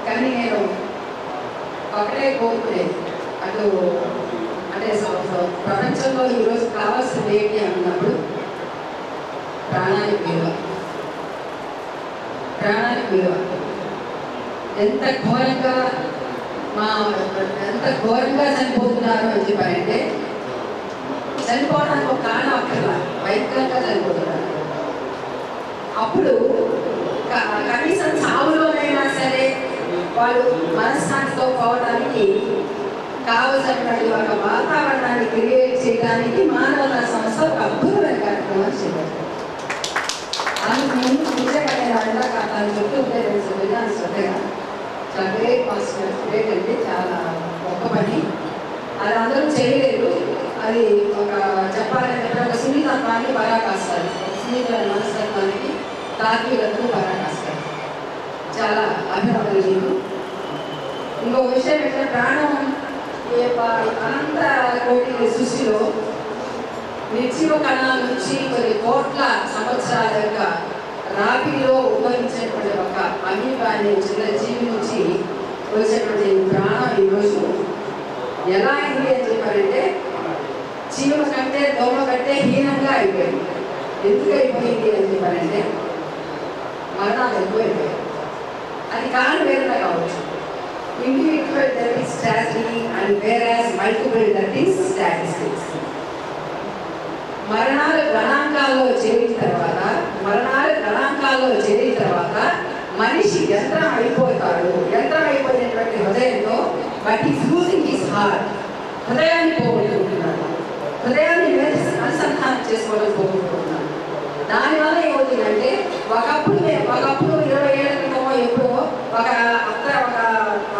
కానీ నేను ఒకటే కోరుకునేది, అటు అంటే ప్రపంచంలో ఈరోజు కావాల్సింది ఏంటి అన్నప్పుడు ప్రాణానికి విలువ. ఎంత ఘోరంగా చనిపోతున్నారు అని చెప్పారంటే, చనిపోవడానికి ఒక కారణం అక్కర్లా, భయంకరంగా చనిపోతున్నారు. అప్పుడు కనీసం చావులోనైనా సరే వాళ్ళు మనశ్శాంతితో పోవడానికి కావలసినటువంటి ఒక వాతావరణాన్ని క్రియేట్ చేయడానికి మానవతా సంస్థ ఒక అద్భుతమైన కార్యక్రమం చేపట్టారు. అందుకు ముందు నిజంగా తను చుట్టూ ఉండే శ్రద్ధగా చాలా గ్రేట్ మాస్టర్, గ్రేట్ అంటే చాలా గొప్ప పని. అది అందరూ చేయలేరు. అది ఒక చెప్పాలంటే ఒక సున్నితత్వాన్ని పరాకాస్తారు, సున్నిత మనస్తత్వానికి తాత్వికతను పరాకాస్తారు. చాలా అభినందనలు మీకు. ఇంకో విషయం ఏంటంటే, ప్రాణం అనంత కోటి సృష్టిలో నిర్జీవ కణాల నుంచి కొన్ని కోట్ల సంవత్సరాల యొక్క రాపిలో ఉపయోగించేటువంటి ఒక అమీబా అనే చిన్న జీవి నుంచి వచ్చేటువంటి ప్రాణం ఈరోజు ఎలా అయింది అని చెప్పారంటే, చీమ కంటే దోమ కంటే హీనంగా అయిపోయింది. ఎందుకు అయిపోయింది అని చెప్పారంటే, మరణాలు ఎక్కువైపోయాయి. అది కారణం వేరేగా కావచ్చు. Individual that is tragedy and వేరాస్ multiple that is statistics. మరణాలు గణాంకాల్లో చేరిన తర్వాత మనిషి యంత్రం అయిపోతాడు. యంత్రం అయిపోయినటువంటి హృదయంతో but is losing his heart. హృదయాన్ని పోగొట్టుకుంటున్నాడు. హృదయాన్ని అనుసంధానం చేసుకోవడం పోగొట్టుకుంటున్నాడు. దానివల్ల ఏమవుతుందంటే ఒకప్పుడు 20 ఏళ్ళ క్రితమో ఎప్పుడో ఒక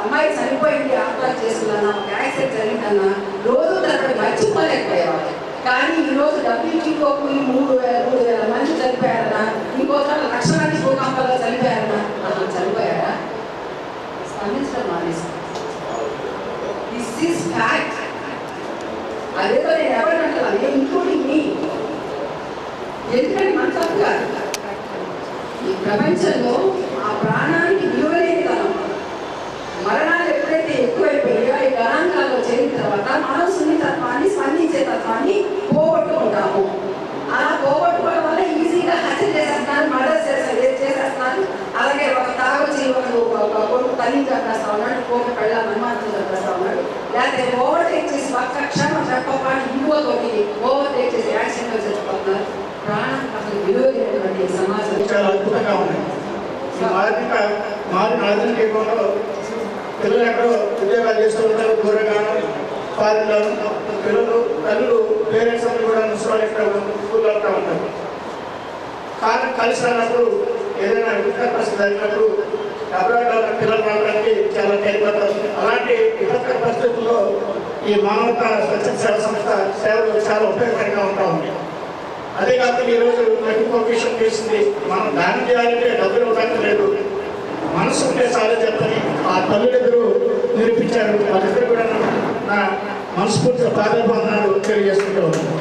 అమ్మాయి చనిపోయింది, ఆత్మహత్య చేసుకున్నా, ఒక యాక్సిడెంట్ జరిగిందన్నా రోజు తరబడి మర్చిపోలేకపోయేవాడు. కానీ ఈరోజు WTO 3,000 మంది చనిపోయారన్నా, ఇంకో చోట లక్షలాది భూకంపాల్లో చనిపోయారన్నా, అసలు చనిపోయారా? స్పందించడం మానేసి దిస్ ఈస్ ఫ్యాక్ట్. అదేదో నేను ఎవరినంటున్నాను, ఇంక్లూడింగ్ మీ. ఎందుకంటే మన తప్పు కాదు. ఈ ప్రపంచంలో ఆ ప్రాణానికి విలువలేని తనం, మరణాలు ఎప్పుడైతే ఎక్కువైపోయాయో ఈ గణాంకాల్లో చేరిన తర్వాత మనం సున్నితత్వాన్ని, స్పందించే తత్వాన్ని పోగొట్టుకుంటాము. అలా పోగొట్టుకోవడం వల్ల ఈజీగా హత్య చేసేస్తున్నారు, మర్డర్ చేసేస్తున్నారు. అలాగే ఒక తాగొచ్చి ఒక కొడుకు తల్లిని చంపేస్తా ఉన్నాడు, ఇంకొక పెళ్ళ మన్మార్గం చంపేస్తా ఉన్నాడు. లేకపోతే ఓవర్టేక్ చేసి ఒక్క క్షణం చెప్పపాటు విలువతోటి ఓవర్టేక్ చేసి యాక్సిడెంట్లో చచ్చిపోతున్నారు. ప్రాణం అసలు విలువైనటువంటి సమాజం చాలా అద్భుతంగా ఉన్నాయి. మారిన ఆధునిక యుగంలో పిల్లలు ఎక్కడో ఉద్యోగాలు చేస్తూ ఉంటారు, దూరంగాను ఫారిన్లోను. పిల్లలు తల్లులు పేరెంట్స్ అందరూ కూడా మున్సిపాలిటీ ఇక్కడ స్కూల్లో ఉంటా ఉంటారు. కానీ కలిసి రానప్పుడు ఏదైనా విపత్కర పరిస్థితి జరిగినప్పుడు అబ్రాడ్లో పిల్లలు రావడానికి చాలా టైం పడుతుంది. అలాంటి విపత్కర పరిస్థితుల్లో ఈ మానవతా స్వచ్ఛంద సేవా సంస్థ సేవలు చాలా ఉపయోగకరంగా ఉంటా ఉంటాయి. అదే కాకుండా ఈరోజు నాకు ఇంకొక విషయం తెలిసింది, మనం దానం చేయాలంటే డబ్బులు ఇవ్వడానికి లేదు, మనసు ఉంటే చాలా చెప్పని ఆ తల్లులిద్దరూ నిరూపించారు. వాళ్ళిద్దరు కూడా నా మనస్ఫూర్తిగా పాదబంధనాలు తెలియజేసుకుంటూ ఉన్నాను.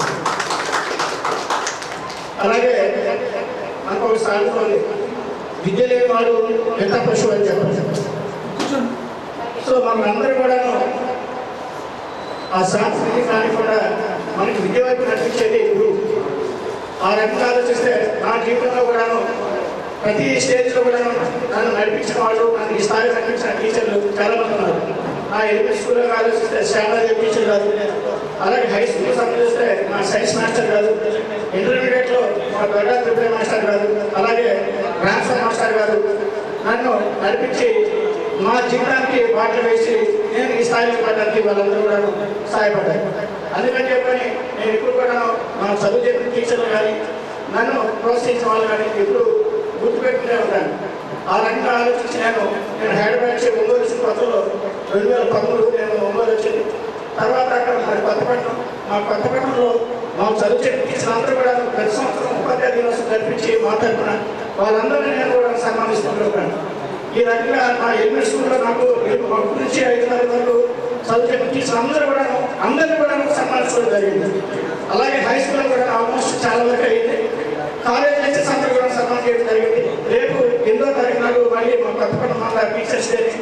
అలాగే మనకు ఒక సాగుతూ ఉంది, విద్య లేని వాడు ఎంత పశువు అని చెప్పారు. సో మనందరూ కూడాను ఆ సాంస్కృతికాన్ని కూడా మనకి విద్య వైపు నడిపించేది ఇప్పుడు. ఆ రకంగా ఆలోచిస్తే నా జీవితంలో కూడాను ప్రతి స్టేజ్లో కూడా నన్ను నడిపించిన వాళ్ళు, నన్ను ఈ స్థాయిలో నడిపించిన టీచర్లు చాలామంది ఉన్నారు. నా ఎలిమెంటరీ స్కూల్లో ఆలోచిస్తే శ్యామలాదేవి టీచర్ కాదు, అలాగే హై స్కూల్లో సంబంధిస్తే మా సైన్స్ మాస్టర్ కాదు, ఇంటర్మీడియట్లో మా గడ్డా త్రిపుర మాస్టర్ కాదు, అలాగే ట్రాన్స్ఫర్ మాస్టర్ కాదు. నన్ను నడిపించి మా జీవితానికి బాటలు వేసి నేను ఈ స్థాయిలో పడడానికి వాళ్ళందరూ కూడా సహాయపడ్డారు. అందుకని చెప్పని నేను ఇప్పుడు కూడా మా చదువు చెప్పిన టీచర్లు కానీ నన్ను ప్రోత్సహించిన వాళ్ళు కానీ ఎప్పుడు గుర్తుపెట్టుకునే ఉంటాను. ఆ రకంగా ఆలోచించి నేను హైదరాబాద్ నుంచి ఒంగోలు వచ్చిన కొత్తలో 2013 నేను ఒంగోలు వచ్చింది. తర్వాత అక్కడ మరి కొత్తపట్నం, మా కొత్తపట్నంలో మాకు చదువు చెప్పిన అందరూ కూడా ప్రతి సంవత్సరం ఉపాధ్యాయ దినోత్సవం జరిపించి మాట్లాడుకున్నా వాళ్ళందరినీ నేను కూడా సన్మానిస్తూ ఉంటాను. ఈ రకంగా నా ఎలిమెంటరీ స్కూల్లో నాకు 1 నుంచి 5 తరగతి వరకు చదువు చెప్పిన అందరినీ కూడా సన్మానించడం జరిగింది. అలాగే హై స్కూల్లో కూడా ఆల్మోస్ట్ చాలా వరకు అయింది. కాలేజ్ లెక్చర్స్ అందరూ కూడా సన్మానం చేయడం జరిగింది. రేపు 8వ తారీఖు నాడు మళ్ళీ మా కొత్తపట్నం మండల టీచర్స్ డేని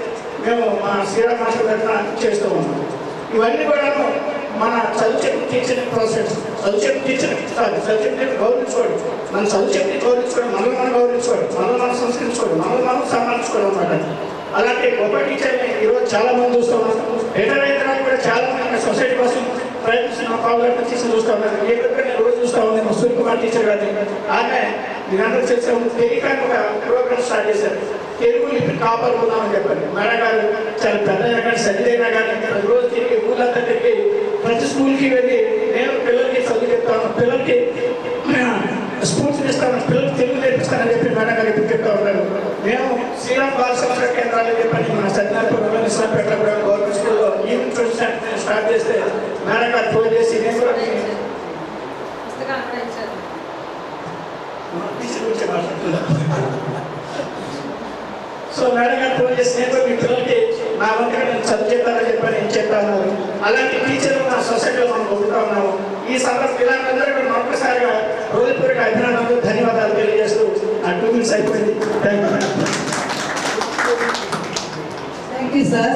మేము మా శ్రీరామ్ మాస్టర్ తరఫున చేస్తూ ఉన్నాం. ఇవన్నీ కూడా మన చదువు చెప్పి టీచర్ ప్రాసెస్. చదువు చెప్పి టీచర్ చదువు చెప్పి గౌరవించుకోవడం, మన చదువు చెప్పి గౌరవించుకోవడం, మనల్ని మనం గౌరవించుకోవడం, మనల్ని మనం సంస్కరించుకోవడం, మనల్ని మనం సన్మానించుకోవడం అన్నమాట. అలాంటి గొప్ప టీచర్ని ఈరోజు చాలా మంది చూస్తూ ఉన్నాం. రిటైర్ అయిన తర్వాత కూడా చాలా మంది సొసైటీ కోసం ప్రయత్నిస్తున్న పావులను తీసుకుని చూస్తూ ఉన్నారు. ఏ విధంగా నేను రోజు చూస్తూ ఉంది మా సూర్యకుమార్ టీచర్ గారిని. ఆమె మీరందరూ చేసే తెలుగు ఒక ప్రోగ్రామ్ స్టార్ట్ చేశారు. తెలుగు లిపి కాపాడుకుందామని చెప్పారు. మేడం గారు చాలా పెద్దయినా కానీ సరిదైనా కానీ ప్రతిరోజు తిరిగి ఊళ్ళంతా తిరిగి ప్రతి స్కూల్కి వెళ్ళి నేను పిల్లలకి చదువు చెప్తాను, పిల్లలకి స్ఫూర్తినిస్తాను, పిల్లలకి తెలుగు నేర్పిస్తానని చెప్పి మేడం గారు ఇప్పుడు చెప్తా ఉన్నారు. మేము శ్రీరామ్ బాల సంస్కరణ కేంద్రాలు చెప్పని మన సత్యనారాయణ ఇస్లాంపేటలో కూడా గవర్నమెంట్ స్కూల్లో ఈవినింగ్ ట్యూషన్ స్టార్ట్ చేస్తే మేడం గారు ఫోన్ చేసి నేను కూడా సో మేడం గారు ఫోన్ చేసి నేను కూడా మీ పిల్లలకి నా వంతుగా నేను చదువు చెప్తానని చెప్పని నేను చెప్తాను. అలాంటి టీచర్లు నా సొసైటీలో మనం పొందుతూ ఉన్నాము. ఈ సందర్భం ఇలాంటి కూడా మరొకసారిగా రోజుపూర్వక అభినందనలు, ధన్యవాదాలు తెలియజేస్తూ నా 2 minutes అయిపోయింది. Thank you sir.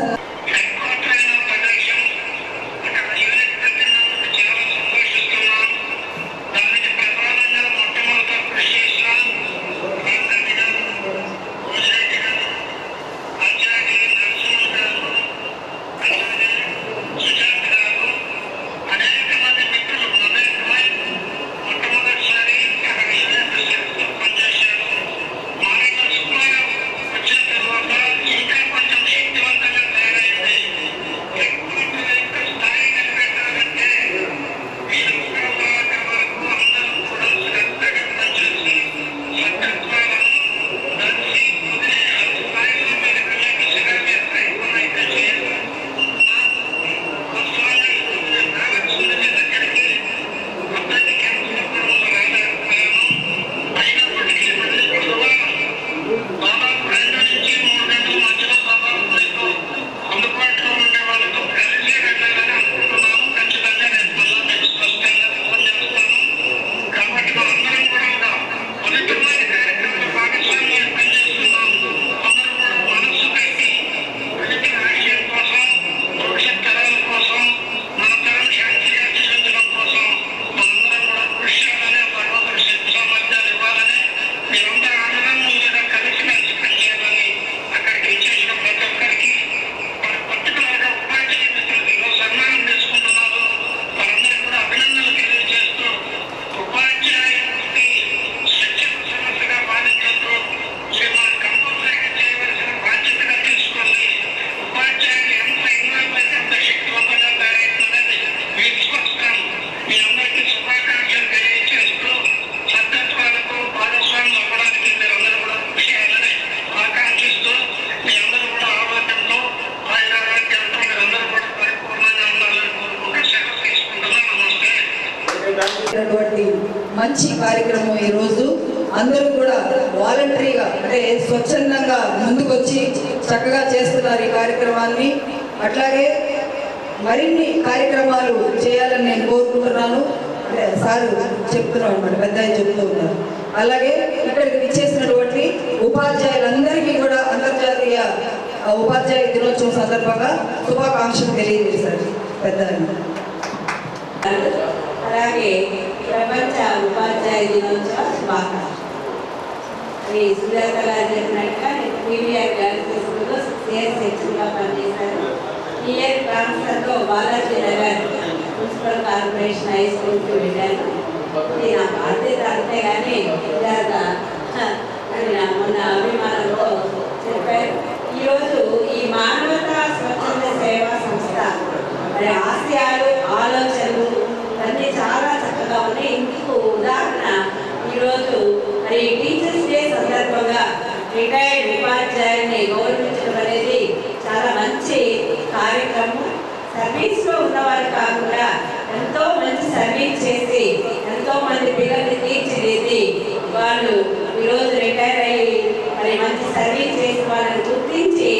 మంచి కార్యక్రమం ఈరోజు. అందరూ కూడా వాలంటరీగా అంటే స్వచ్ఛందంగా ముందుకొచ్చి చక్కగా చేస్తున్నారు ఈ కార్యక్రమాన్ని. అట్లాగే మరిన్ని కార్యక్రమాలు చేయాలని నేను కోరుకుంటున్నాను. అంటే సార్ చెప్తున్నాం అనమాట, పెద్ద చెప్తూ ఉన్నారు. అలాగే ఇక్కడికి విచ్చేసినటువంటి ఉపాధ్యాయులందరికీ కూడా అంతర్జాతీయ ఉపాధ్యాయ దినోత్సవం సందర్భంగా శుభాకాంక్షలు తెలియజేశారు పెద్ద. అలాగే ప్రపంచ ఉపాధ్యాయ దినోత్సవ శుభాకాంక్షలు. సుజాత గారు చెప్పినట్టుగా పీవీఆర్ గర్ల్స్ స్కూల్లో సిఎస్హెచ్గా పనిచేశారు. ఇయర్ ట్రాన్స్ఫర్తో Balaji Nagar municipal corporation high స్కూల్కి వెళ్ళాను. ఇది నా బాధ్యత అంతే కానీ సుజాత అని నా మొన్న అభిమానంలో చెప్పారు. ఈరోజు ఈ మానవతా స్వచ్ఛంద సేవా సంస్థ మరి ఆశయాలు, ఆలోచనలు అన్నీ చాలా చక్కగా ఉన్నాయి. ఇందుకు ఉదాహరణ ఈరోజు మరి టీచర్స్ డే సందర్భంగా రిటైర్డ్ ఉపాధ్యాయుల్ని గౌరవించడం అనేది చాలా మంచి కార్యక్రమం. సర్వీస్లో ఉన్నవారు కాకుండా ఎంతో మంచి సర్వీస్ చేసి ఎంతో మంది పిల్లల్ని తీర్చిదిద్ది వాళ్ళు ఈరోజు రిటైర్ అయ్యి మరి మంచి సర్వీస్ చేసి వాళ్ళని గుర్తించి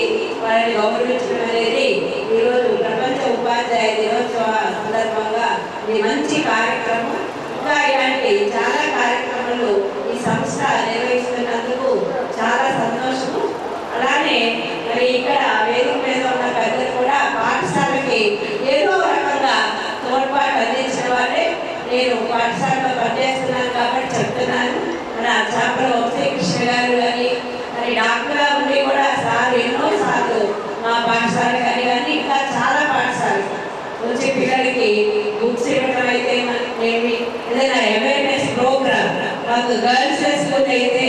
వాళ్ళని గౌరవించడం అనేది ఈరోజు ప్రపంచ ఉపాధ్యాయ దినోత్సవ సందర్భంగా ఇది మంచి కార్యక్రమం. ఇంకా ఇలాంటి చాలా కార్యక్రమాలు ఈ సంస్థ నిర్వహిస్తున్నందుకు చాలా సంతోషము. అలానే మరి ఇక్కడ వేదిక మీద ఉన్న పెద్దలు కూడా పాఠశాలకి ఏదో రకంగా తోడ్పాటు అందించిన వాళ్ళే. నేను పాఠశాలలో పనిచేస్తున్నాను కాబట్టి చెప్తున్నాను. మన చాపల వంశీకృష్ణ గారు కానీ మరి డాక్టర్గా ఉండి కూడా సార్ ఎన్నోసార్లు మా పాఠశాల కానీ ఇంకా చాలా పాఠశాలలు వచ్చి పిల్లలకి బుక్స్ ఇవ్వడం అయితే ఏదైనా అవేర్నెస్ ప్రోగ్రామ్ మాకు గర్ల్స్ స్కూల్ అయితే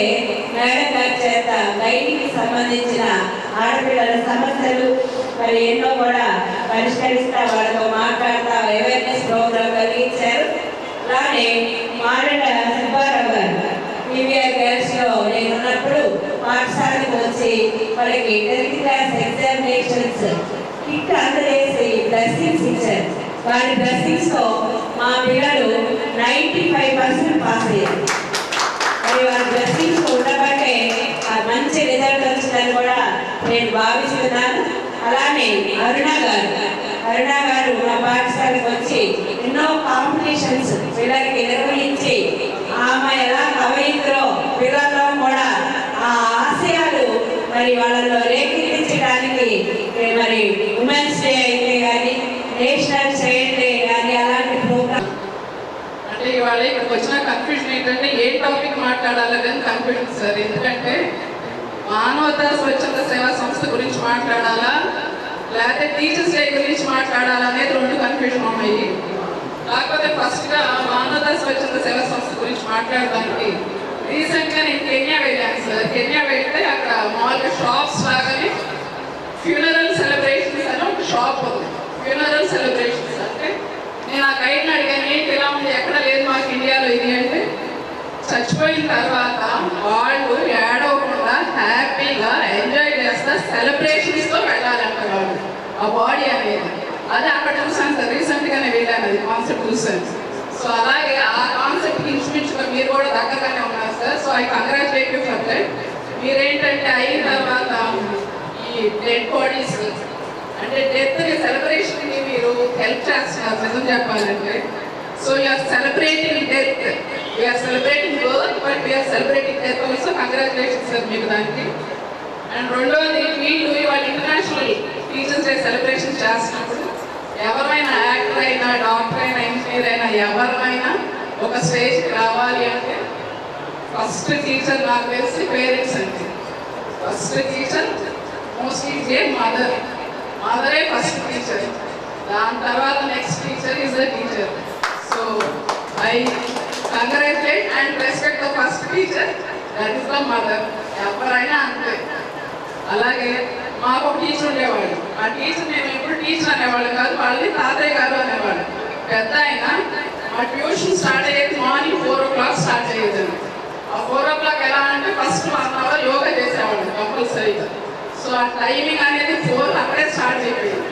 మేడం గారి చేత గైడ్కి సంబంధించిన ఆడపిల్లల సమస్యలు మరి ఎన్నో కూడా పరిష్కరిస్తా వాళ్ళతో మాట్లాడుతూ అవేర్నెస్ ప్రోగ్రామ్ కలిగించారు. అలానే మారెడ సుబ్బారావు గారు పీవీఆర్ గర్ల్స్లో నేను ఉన్నప్పుడు పాఠశాలకు వచ్చి వాళ్ళకి 10th క్లాస్ ఎగ్జామినేషన్స్ కిట్ అందజేసి బ్లెస్సింగ్స్ ఇచ్చారు. వారి బ్లెస్సింగ్స్తో మా పిల్లలు 95% పాస్ అయ్యారు. మరి వారి బ్లెస్సింగ్స్ ఉండబట్టే మంచి రిజల్ట్ వచ్చిందని కూడా నేను భావిస్తున్నాను. అలానే అరుణ గారు మా పాఠశాలకు వచ్చి ఎన్నో కాంపిటీషన్స్ పిల్లలకి నిర్వహించి ఆమె ఎలా కవయిత్రో పిల్లల్లో కూడా ఆ ఆశయాలు మరి వాళ్ళలో రేకెత్తించడానికి మరి ఉమెన్స్ డే అయితే కానీ నేషనల్ చైల్డ్ డే కానీ అలాంటి ప్రోగ్రామ్. అంటే ఇవాళ ఇక్కడికి వచ్చిన కన్ఫ్యూజన్ ఏంటంటే ఏ టాపిక్ మాట్లాడాలని కన్ఫ్యూజన్ సార్. ఎందుకంటే మానవతా స్వచ్ఛంద సేవా సంస్థ గురించి మాట్లాడాలా లేకపోతే టీచర్స్ డే గురించి మాట్లాడాలా అనేది 2 కన్ఫ్యూజన్ ఉన్నాయి. కాకపోతే ఫస్ట్గా మానవతా స్వచ్ఛంద సేవా సంస్థ గురించి మాట్లాడడానికి రీసెంట్గా నేను కెన్యా వెళ్ళాను సార్. కెన్యా వెళ్తే అక్కడ మామూలుగా షాప్స్ లాగానే ఫ్యూనరల్ సెలబ్రేషన్స్ అని ఒక షాప్ ఉంది. ఫ్యూనరల్ సెలబ్రేషన్స్ అంటే నేను ఆ గైడ్ని అడిగాను, ఏంటి ఇలా ఉంది, ఎక్కడ లేదు మాకు ఇండియాలో ఇది అంటే, చచ్చిపోయిన తర్వాత వాళ్ళు ఏడవకుండా హ్యాపీగా ఎంజాయ్ చేస్తా సెలబ్రేషన్స్తో వెళ్ళాలంట వాళ్ళు ఆ బాడీ అనేది. అదే అక్కడ చూసాను సార్, రీసెంట్గానే వెళ్ళాను, అది కాన్సెప్ట్ చూసాను. సో అలాగే ఆ కాన్సెప్ట్కి ఇన్స్టిట్యూట్గా మీరు కూడా దగ్గరగానే ఉన్నారు sir. So I congratulate you for that. మీరేంటంటే అయిన తర్వాత ఈ డెడ్ బాడీస్ అంటే డెత్ని సెలబ్రేషన్కి మీరు హెల్ప్ చేస్తున్నారు నిజం చెప్పాలంటే. So you are celebrating death, you are celebrating birth but you are celebrating death also. Congratulations sir మీకు దానికి. అండ్ రెండోది వీళ్ళు ఇవాళ ఇంటర్నేషనల్ టీచర్స్ డే సెలబ్రేషన్ చేస్తున్నప్పుడు ఎవరైనా యాక్టర్ అయినా డాక్టర్ అయినా ఇంజనీర్ అయినా ఎవరైనా ఒక స్టేజ్కి రావాలి అంటే ఫస్ట్ టీచర్ నాకు తెలిసి పేరెంట్స్ అంటే. ఫస్ట్ టీచర్ మోస్ట్లీ మదరే ఫస్ట్ టీచర్, దాని తర్వాత next teacher is the teacher. So I congratulate and respect the first teacher, that is the mother. ఎవరైనా అంతే. అలాగే మాకు ఒక టీచర్ ఉండేవాళ్ళు. ఆ టీచర్ నేను ఎప్పుడు టీచర్ అనేవాళ్ళు కాదు, వాళ్ళని తాతయ్య గారు అనేవాళ్ళు. పెద్ద అయినా మా ట్యూషన్ స్టార్ట్ అయ్యేది మార్నింగ్ 4 o'clock స్టార్ట్ అయ్యేదండి. ఆ 4 o'clock ఎలా అంటే ఫస్ట్ 1 hour యోగా చేసేవాళ్ళు కంపల్సరీగా. సో ఆ టైమింగ్ అనేది 4 అక్కడే స్టార్ట్ అయిపోయింది.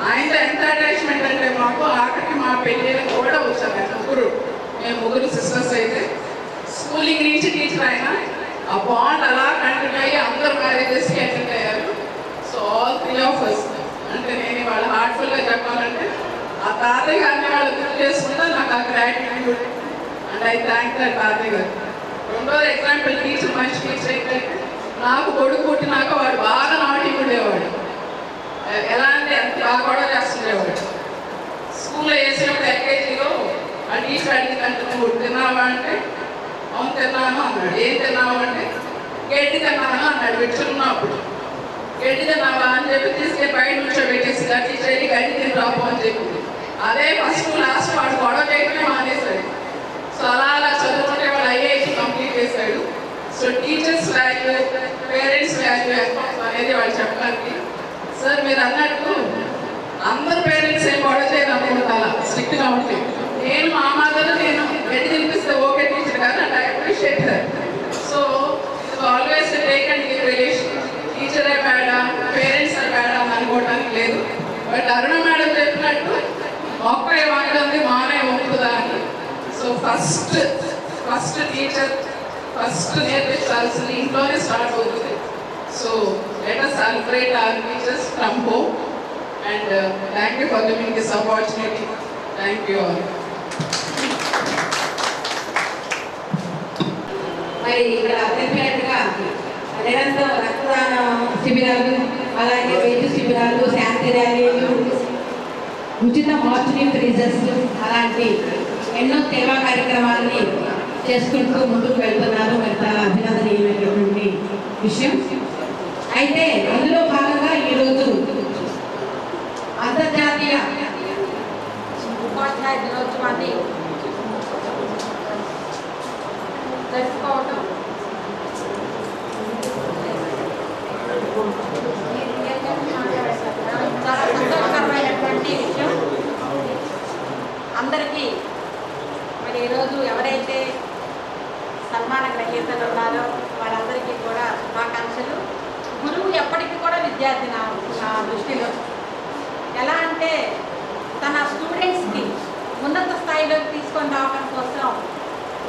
ఆయనతో ఎంత అటాచ్మెంట్ అంటే మాకు ఆఖరికి మా పెళ్ళిళ్ళకి కూడా వచ్చారు ముగ్గురు. మేము 3 సిస్టర్స్ అయితే స్కూలింగ్ నుంచి టీచర్ అయినా ఆ బాండ్ అలా కంటిన్యూ అయ్యి అందరూ మ్యారేజెస్కి అటెండ్ అయ్యారు. సో ఆల్ 3 of us అంటే నేను వాళ్ళ హార్ట్ఫుల్గా చెప్పాలంటే ఆ తాతయ్య గారిని వాళ్ళు గుర్తు చేసుకుంటే నాకు ఆ gratitude and I thank that తాతయ్య గారు. రెండోది ఎగ్జాంపుల్ టీచర్ మంచి టీచర్ అయితే నాకు కొడుకు పుట్టినాక వాడు బాగా నాటి ఉండేవాడు. ఎలా అంటే ఎంత బాగా కూడా చేస్తుండేవాడు. స్కూల్లో వేసినప్పుడు ఎల్కేజీలో ఆ టీచర్ అడిగిందంటే నువ్వు తిన్నావా అంటే అవును తిన్నాను అన్నాడు. ఏం తిన్నావు అంటే గడ్డి తిన్నాను అన్నాడు. విడుచుకున్నప్పుడు గడ్డి తిన్నావా అని చెప్పి తీసుకెళ్ళి బయట కూర్చోబెట్టేసి టీచర్ వెళ్ళి గడ్డి తిని రాపు అని చెప్పింది. అదే ఫస్ట్ లాస్ట్ వాడు గొడవ చేయటమే మానేశాడు. సో అలా చదువుకుంటే వాడు ఐఐటి కంప్లీట్ చేశాడు. So teachers value, parents value అనేది వాళ్ళు చెప్పడానికి. సార్ మీరు అన్నట్టు అందరు పేరెంట్స్ ఏం గొడవ చేయరు అనుకుంటారా స్ట్రిక్ట్గా ఉంటే. నేను మా మదర్ నేను గడ్డి తినిపిస్తే ఓకే టీచర్ గారు and I appreciate that. So it always take and give relation. టీచరే బేడా పేరెంట్స్ బేడా అని అనుకోవడానికి లేదు. బట్ అరుణ మేడం చెప్పినట్టు మొక్క వంగడంది మానే వంగుదా అని. సో ఫస్ట్ టీచర్ ఫస్ట్ నేర్పించాల్సింది ఇంట్లోనే స్టార్ట్ అవుతుంది. So let us celebrate our teachers from home and thank you for giving this opportunity. Thank you all. మరి ఇక్కడ చెప్పినట్టుగా నిరంతరం రక్తదాన శిబిరాలు, అలాగే వైద్య శిబిరాలు, శాంతి ర్యాలీలు, ఉచిత మార్చురీ ఫ్రీజర్స్ అలాంటి ఎన్నో సేవా కార్యక్రమాలని చేసుకుంటూ ముందుకు వెళ్తున్నారు. మరి చాలా అభినందనీయమైనటువంటి విషయం. అయితే అందులో భాగంగా ఈరోజు అంతర్జాతీయ ఉపాధ్యాయ దినోత్సవాన్ని జరుపుకోవటం చాలా సంతోషకరమైనటువంటి విషయం. అందరికీ మరి ఈరోజు ఎవరైతే సన్మాన గ్రహీతలు ఉన్నారో వాళ్ళందరికీ కూడా శుభాకాంక్షలు. గురువు ఎప్పటికీ కూడా విద్యార్థి నా దృష్టిలో ఎలా అంటే తన స్టూడెంట్స్కి ఉన్నత స్థాయిలోకి తీసుకొని రావడం కోసం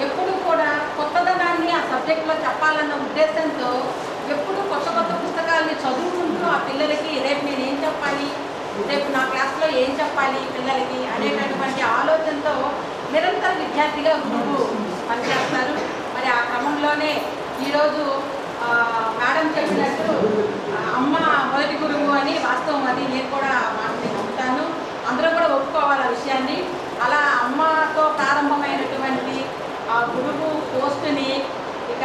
ఎప్పుడూ కూడా కొత్తదనాన్ని ఆ సబ్జెక్ట్లో చెప్పాలన్న ఉద్దేశంతో ఎప్పుడూ కొత్త కొత్త పుస్తకాలని చదువుకుంటూ ఆ పిల్లలకి రేపు నేను ఏం చెప్పాలి, రేపు నా క్లాస్లో ఏం చెప్పాలి పిల్లలకి అనేటటువంటి ఆలోచనతో నిరంతర విద్యార్థిగా గురువు పనిచేస్తారు. మరి ఆ క్రమంలోనే ఈరోజు మేడం చెప్పినట్టు అమ్మ మొదటి గురువు అని వాస్తవం. అది నేను కూడా మాటని నమ్ముతాను. అందరూ కూడా ఒప్పుకోవాలి ఆ విషయాన్ని. అలా అమ్మతో ప్రారంభమైనటువంటి ఆ గురువు పోస్టుని ఇక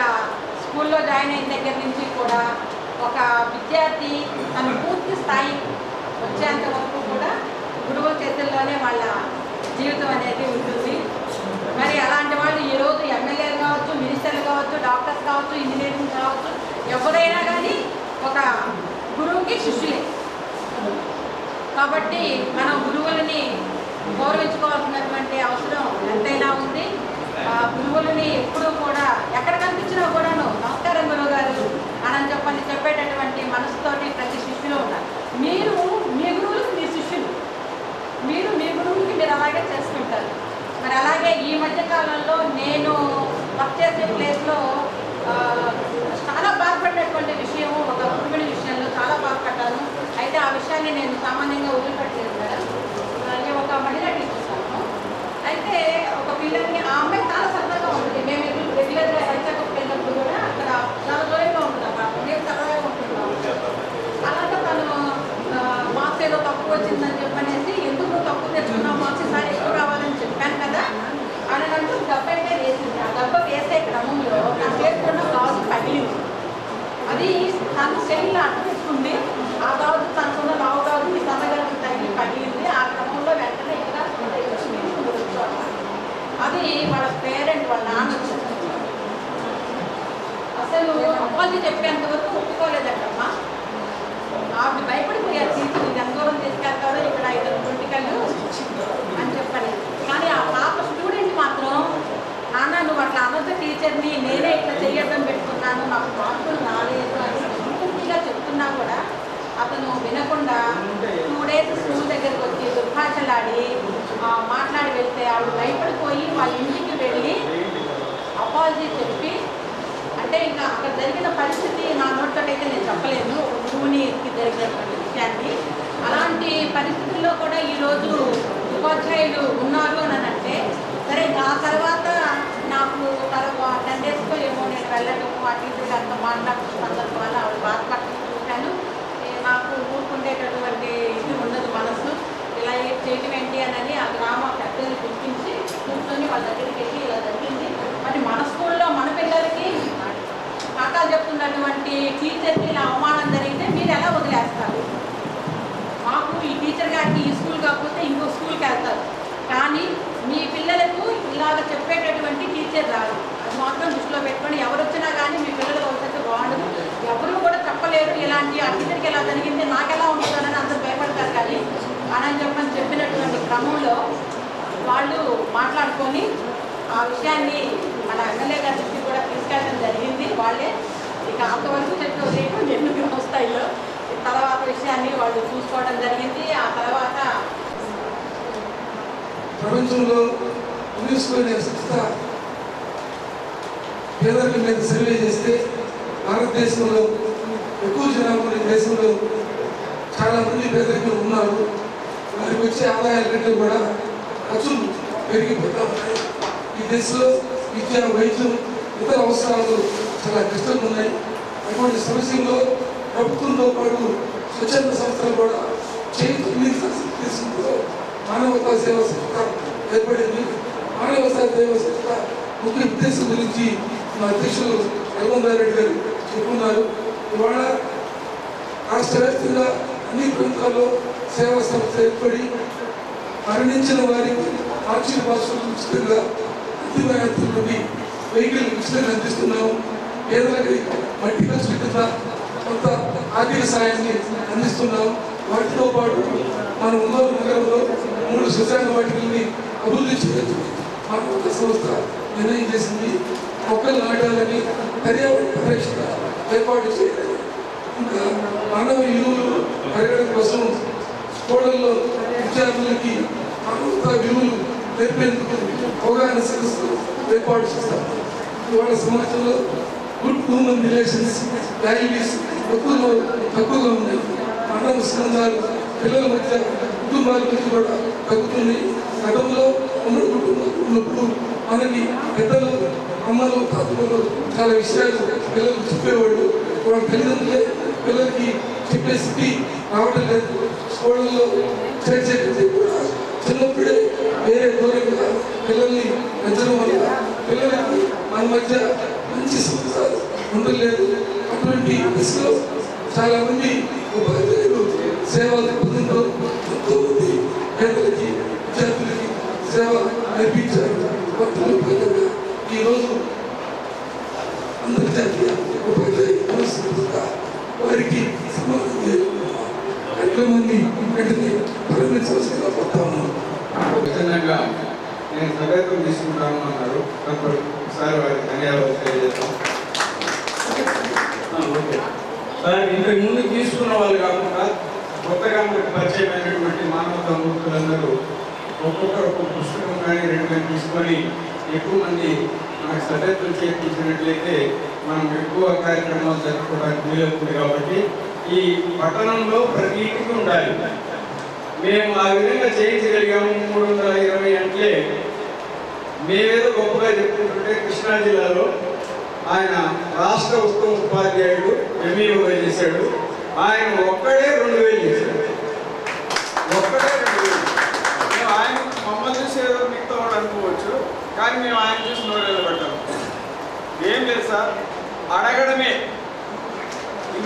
స్కూల్లో జాయిన్ అయిన దగ్గర నుంచి కూడా ఒక విద్యార్థి తన పూర్తి స్థాయి వచ్చేంత వరకు కూడా గురువుల చేతుల్లోనే వాళ్ళ జీవితం అనేది ఉంటుంది. మరి అలాంటి వాళ్ళు ఈరోజు ఎమ్మెల్యేలు కావచ్చు, మినిస్టర్లు కావచ్చు, డాక్టర్స్ కావచ్చు, ఇంజనీరింగ్ కావచ్చు, ఎవరైనా కానీ ఒక గురువుకి శిష్యులే. కాబట్టి మనం గురువులని గౌరవించుకోవాల్సినటువంటి అవసరం ఎంతైనా ఉంది. గురువులని ఎప్పుడూ కూడా ఎక్కడ కనిపించినా కూడాను నమస్కారం గురువు గారు అని చెప్పేటటువంటి మనసుతోటి ప్రతి శిష్యులు ఉన్నారు. మీరు మీ గురువులకు మీ శిష్యులు, మీరు మీ గురువులకి మీరు అలాగే చేసుకుంటారు. మరి అలాగే ఈ మధ్యకాలంలో నేను వర్క్ చేసే ప్లేస్లో చాలా బాధపడినటువంటి విషయం, ఒక గురువుని విషయంలో చాలా బాధపడ్డాను. అయితే ఆ విషయాన్ని నేను సామాన్యంగా వదిలిపెట్టలేదు మేడం. అలాగే ఒక మహిళ టీచర్సాను. అయితే ఒక పిల్లల్ని ఆ అమ్మాయి చాలా సరదాగా ఉంటుంది. మేము రెగ్యులర్గా హెల్త్ చెకప్ వెళ్ళినప్పుడు కూడా అక్కడ చాలా దూరంగా ఉంటుంది అన్నమాట. మేము సరదాగా ఉంటున్నాము. అలాగే తను మార్క్స్ ఏదో తక్కువ వచ్చిందని చెప్పనేసి ఎందుకు తక్కువ తెచ్చుకున్నావు, మార్క్స్ ఈసారి ఎక్కువ రావాలని చెప్పాను కదా అని అంటూ దెబ్బ అయితే వేసింది. ఆ దెబ్బ వేసే క్రమంలో నా చేతున్న గాజు పగిలింది. అది తన చెల్లిలో అట్టుకుంది. ఆ గాజు తనకున్న రావు గాజు ఈ సన్నగాజు తగిలి పగిలింది. ఆ క్రమంలో వెంటనే ఇక్కడ అది వాళ్ళ పేరెంట్ వాళ్ళ నాన్న అసలు అప్పాజీ చెప్పేంత వరకు ఒప్పుకోలేదమ్మా. ఆవిడ భయపడిపోయారు. టీచర్ ఇది ఎంత దూరం తీసుకెళ్తాడో, ఇక్కడ 5 గుంటికలు అని చెప్పని. కానీ ఆ పాప స్టూడెంట్ మాత్రం నాన్న నువ్వు అట్లా అనొద్దు టీచర్ని, నేనే ఇట్లా చెయ్యడం పెట్టుకున్నాను, నాకు మార్కులు రాలేదు అని పూర్తిగా చెప్తున్నా కూడా అతను వినకుండా 2 days స్కూల్ దగ్గరకు వచ్చి దుర్భాషలాడి మాట్లాడి వెళ్తే ఆవిడ భయపడిపోయి వాళ్ళ ఇంటికి అపాలజీ చెప్పి, అంటే ఇంకా అక్కడ జరిగిన పరిస్థితి నా నోట్లో అయితే నేను చెప్పలేను, ఒక గురువునికి జరిగినటువంటి విషయాన్ని. అలాంటి పరిస్థితుల్లో కూడా ఈరోజు ఉపాధ్యాయులు ఉన్నారు అని అంటే, సరే ఇంకా ఆ తర్వాత నాకు 10 డేస్లో ఏమో నేను వెళ్ళడం అటు ఇటు అంత మాట్లాడుతున్న సందర్భం వల్ల ఆవిడ బాధపడుతూ చూశాను. నాకు ఊరుకుండేటటువంటి ఇది ఉండదు మనసు, ఇలా చేయటం ఏంటి అని ఆ గ్రామ పెద్దలు గుర్తించి కూర్చొని వాళ్ళ దగ్గరికి వెళ్ళి ఇలా జరిగింది. మరి మన స్కూల్లో మన పిల్లలకి పాఠాలు చెప్తున్నటువంటి టీచర్కి ఇలా అవమానం జరిగితే మీరు ఎలా వదిలేస్తారు? మాకు ఈ టీచర్ గారికి ఈ స్కూల్ కాకపోతే ఇంకో స్కూల్కి వెళ్తారు, కానీ మీ పిల్లలకు ఇలాగ చెప్పేటటువంటి టీచర్ రాదు. అది మాత్రం దృష్టిలో పెట్టుకొని ఎవరు వచ్చినా కానీ మీ పిల్లలకు అవుతే బాగుండదు. ఎవరు కూడా చెప్పలేరు ఇలాంటి ఆ టీచర్కి ఎలా జరిగింది నాకెలా ఉంటుందని అందరూ భయపడతారు. కానీ అని చెప్పినటువంటి క్రమంలో వాళ్ళు మాట్లాడుకొని ఆ విషయాన్ని మన ఎమ్మెల్యే గారి దృష్టికి కూడా తీసుకెళ్ళడం జరిగింది. వాళ్ళే ఇక అంతవరకు చెప్పలేదు ఎన్ని గ్రామ స్థాయిలో తర్వాత విషయాన్ని వాళ్ళు చూసుకోవడం జరిగింది. ఆ తర్వాత ప్రపంచంలో యునెస్కో అనే సంస్థ పేదరికం మీద సర్వే చేస్తే భారతదేశంలో ఎక్కువ జనాభా ఉన్న దేశంలో చాలామంది పేదరికం ఉన్నారు. వారికి వచ్చే ఆదాయాల కంటే కూడా ఖర్చులు పెరిగిపోతా ఉన్నాయి. ఈ దేశంలో విద్య, వైద్యం, ఇతర అవసరాలు చాలా కష్టంగా ఉన్నాయి. అటువంటి సమస్యల్లో ప్రభుత్వంతో పాటు స్వచ్ఛంద సంస్థలు కూడా తీసుకుంటూ మానవతా సేవా సంస్థ ఏర్పడింది. మానవతా సేవా సంస్థ ముఖ్య ఉద్దేశం గురించి మా అధ్యక్షులు రఘునందరెడ్డి గారు చెప్పుకున్నారు. ఇవాళ రాష్ట్ర వ్యాప్తంగా అన్ని ప్రాంతాల్లో సేవా సంస్థ ఏర్పడి మరణించిన వారికి ఆర్చిక భాషలు ఉచితంగా అంతిమయాత్రలోని వెహికల్ ఉచితంగా అందిస్తున్నాము. పేదలకి మట్టి ఖర్చుల కింద కొంత ఆర్థిక సాయాన్ని అందిస్తున్నాము. వాటితో పాటు మన ఒంగోలు నగరంలో 3 శ్మశాన వాటికల్ని అభివృద్ధి చేయొచ్చు మానవతా సంస్థ నిర్ణయం చేసింది. మొక్కలు నాటాలని, పర్యావరణ పరిరక్షణ ఏర్పాటు చేయాలి. ఇంకా మానవ విలువలు పెరగడం కోసం స్కూళ్ళల్లో విద్యార్థులకి మానవతా విలువలు నేర్పేందుకు అవగాహన సదస్సులు ఏర్పాటు చేస్తారు. ఇవాళ సమాజంలో గుడ్ హ్యూమన్ రిలేషన్స్ వాల్యూస్ తక్కువగా ఉన్నాయి. మానవ సంబంధాలు పిల్లల మధ్య, కుటుంబాల మధ్య కూడా తగ్గుతున్నాయి. గతంలో ఉమ్మడి కుటుంబాలు ఉన్నప్పుడు మనకి పెద్దలు, అమ్మలు, తాతలు చాలా విషయాలు పిల్లలకు చెప్పేవాళ్ళు. వాళ్ళ తల్లిదండ్రులే పిల్లలకి చెప్పే స్థితి రావడం లేదు. స్కూళ్ళల్లో చేర్చే కూడా చిన్నప్పుడే వేరే దూరంగా పిల్లల్ని పెంచడం వల్ల పిల్లలకి మన మధ్య మంచి సంబంధాలు ఉండలేదు. అటువంటి దశలో చాలామంది ఉపాధ్యాయులు సేవలు పొందుతూ ఎంతోమంది పేదలకి, విద్యార్థులకి సేవ నేర్పించారు. ఈరోజు అంతర్జాతీయ ఉపాధ్యాయ దినోత్సవంగా వారికి సమాధానం కార్యక్రమాన్ని వెంటనే ప్రారంభించవలసిందిగా కోరుతా ఉన్నాను. విధంగా నేను సభ్యత్వం తీసుకుంటాను అన్నారు. ఒకసారి వారికి ధన్యవాదాలు తెలియజేస్తాం. సార్, ఇంతకు ముందు తీసుకున్న వాళ్ళు కాకుండా కొత్తగా మనకు పరిచయమైనటువంటి మానవతా మూర్తులందరూ ఒక్కొక్కరు ఒక్కొక్క పుస్తకం కానీ 2 కానీ తీసుకొని ఎక్కువ మంది మనకు సభ్యత్వం చేయించినట్లయితే మనం ఎక్కువ కార్యక్రమాలు జరుపుకోవడానికి వీలవుతుంది. కాబట్టి ఈ పట్టణంలో ప్రతి ఇంటికి ఉండాలి. మేము ఆ విధంగా చేయించగలిగాము. 320 అంటే మేమేదో గొప్పగా చెప్పుకుంటుంటే కృష్ణా జిల్లాలో ఆయన రాష్ట్ర ఉత్తమ ఉపాధ్యాయుడు ఎంఈఓగా చేశాడు. ఆయన ఒక్కడే 2000 చేశాడు. ఒక్కడే 2000. మేము ఆయన మమ్మల్ని చూసి ఏదో మిగతా వాడు అనుకోవచ్చు, కానీ మేము ఆయన చూసి నోరేళ్ళు పెట్టాము. ఏం లేదు సార్, అడగడమే.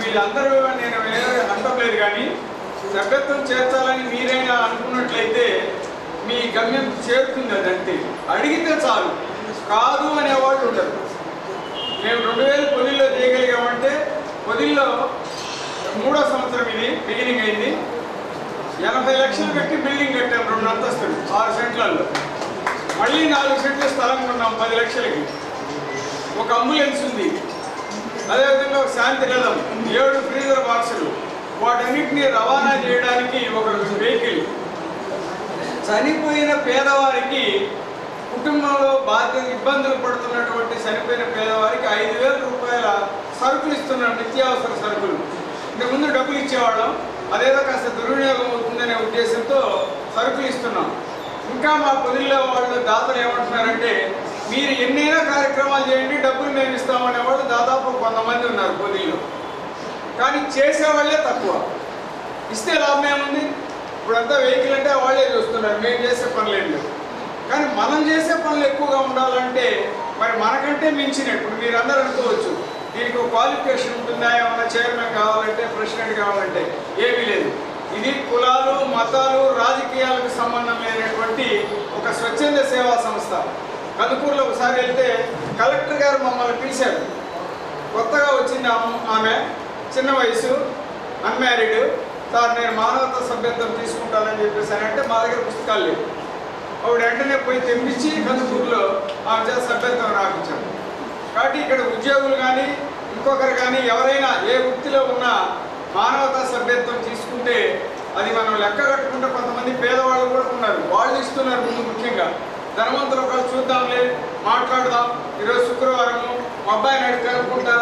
వీళ్ళందరూ నేను అంటలేదు, కానీ సభ్యత్వం చేర్చాలని మీరైనా అనుకున్నట్లయితే మీ గమ్యం చేరుతుంది. అదంతే, అడిగితే చాలు. కాదు అనేవాళ్ళు ఉండరు. మేము 2000 పొదిల్లో చేయగలిగామంటే, పొదిల్లో 3వ సంవత్సరం ఇది బిగినింగ్ అయింది. 80 లక్షలు పెట్టి బిల్డింగ్ కట్టాం, 2 అంతస్తులు 6 సెంట్లలో. మళ్ళీ 4 సెంట్ల స్థలం కొన్నాం 10 లక్షలకి. ఒక అంబులెన్స్ ఉంది, అదేవిధంగా ఒక శాంతి రథం, 7 ఫ్రీజర్ బాక్సులు, వాటన్నిటినీ రవాణా చేయడానికి ఒక వెహికల్. చనిపోయిన పేదవారికి కుటుంబంలో ఇబ్బందులు పడుతున్నటువంటి చనిపోయిన పేదవారికి 5,000 రూపాయల సరుకులు ఇస్తున్నాం, నిత్యావసర సరుకులు. ఇంతకుముందు డబ్బులు ఇచ్చేవాళ్ళం, అదేదో కాస్త దుర్వినియోగం అవుతుందనే ఉద్దేశంతో సరుకులు ఇస్తున్నాం. ఇంకా మా పొదిల్లో వాళ్ళు దాతలు ఏమంటున్నారంటే, మీరు ఎన్నైనా కార్యక్రమాలు చేయండి, డబ్బులు మేము ఇస్తామనే వాళ్ళు దాదాపు 100 మంది ఉన్నారు పొదిల్లో. కానీ చేసేవాళ్ళే తక్కువ. ఇస్తే లాభం ఏముంది? ఇప్పుడంతా వెహికల్ అంటే వాళ్ళే చూస్తున్నారు, మేము చేసే పనులేండి. కానీ మనం చేసే పనులు ఎక్కువగా ఉండాలంటే మరి మనకంటే మించిన, ఇప్పుడు మీరు అందరూ అనుకోవచ్చు దీనికి ఒక క్వాలిఫికేషన్ ఉంటుందా, ఏమైనా చైర్మన్ కావాలంటే, ప్రెసిడెంట్ కావాలంటే, ఏమీ లేదు. ఇది కులాలు, మతాలు, రాజకీయాలకు సంబంధం లేనటువంటి ఒక స్వచ్ఛంద సేవా సంస్థ. కందుకూరులో ఒకసారి వెళ్తే కలెక్టర్ గారు మమ్మల్ని పిలిచారు. కొత్తగా వచ్చింది ఆమె, చిన్న వయసు, అన్మ్యారీడ్. సార్ నేను మానవతా సభ్యత్వం తీసుకుంటానని చెప్పేసానంటే మా దగ్గర పుస్తకాలు లేవు. ఆవిడ వెంటనే పోయి తెప్పించి కందుకూరులో ఆమె చేత సభ్యత్వం రాపించాము. కాబట్టి ఇక్కడ ఉద్యోగులు కానీ ఇంకొకరు కానీ ఎవరైనా ఏ వృత్తిలో ఉన్నా మానవతా సభ్యత్వం తీసుకుంటే అది మనం లెక్క కట్టుకుంటే కొంతమంది పేదవాళ్ళు కూడా ఉన్నారు, వాళ్ళు ఇస్తున్నారు. ముందు ముఖ్యంగా ధనవంతులు ఒకళ్ళు చూద్దాంలే, మాట్లాడదాం, ఈరోజు శుక్రవారము మా అబ్బాయిని అడిగి కనుక్కుంటా,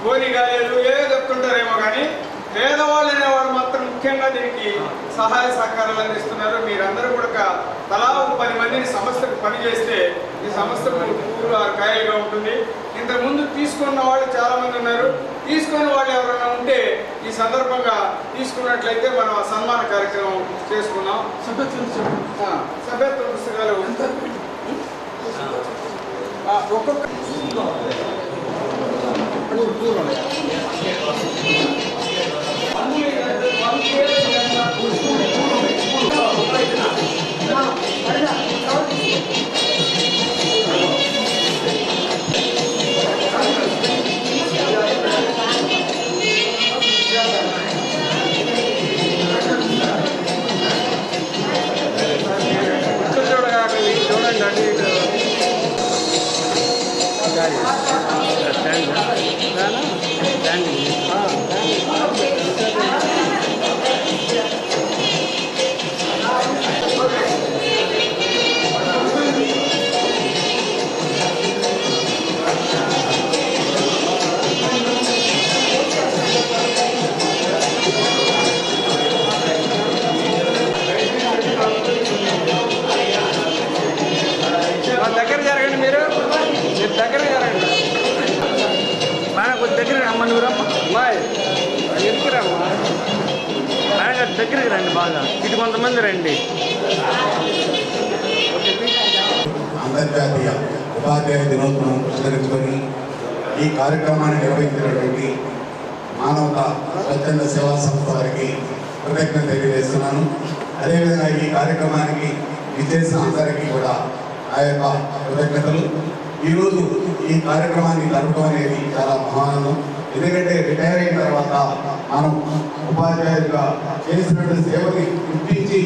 గోలి గాయాలు ఏదో చెప్తుంటారేమో, కానీ పేదవాళ్ళు అనేవాళ్ళు మాత్రం ముఖ్యంగా దీనికి సహాయ సహకారాలు అందిస్తున్నారు. మీరందరూ కూడా తలా 10 మందిని సంస్థకు పనిచేస్తే ఈ సంస్థకు 6 కాయలుగా ఉంటుంది. ఇంతకుముందు తీసుకున్న వాళ్ళు చాలామంది ఉన్నారు. తీసుకున్న వాళ్ళు ఎవరైనా ఉంటే ఈ సందర్భంగా తీసుకున్నట్లయితే మనం ఆ సన్మాన కార్యక్రమం చేసుకున్నాం. సభ్యత్వ పుస్తకాలు ఒక్కొక్క దగ్గర జరగండి, మీరు దగ్గర జరగండి. బాగా కొద్ది దగ్గర రమ్మని రమ్మా, ఎదుకురమ్మా, బాగా దగ్గరికి రండి, బాగా ఇటు కొంతమంది రండి. అంతర్జాతీయ ఉపాధ్యాయ దినోత్సవం పురస్కరించుకొని ఈ కార్యక్రమాన్ని నిర్వహించినటువంటి మానవతా స్వచ్ఛంద సేవా సంస్థ వారికి కృతజ్ఞత తెలియజేస్తున్నాను. అదేవిధంగా ఈ కార్యక్రమానికి విచ్చేసిన అందరికీ కూడా ఆ యొక్క కృతజ్ఞతలు. ఈరోజు ఈ కార్యక్రమాన్ని జరపడం అనేది చాలా మహానందం. ఎందుకంటే రిటైర్ అయిన తర్వాత మనం ఉపాధ్యాయులుగా చేసినటువంటి సేవని గుర్తించి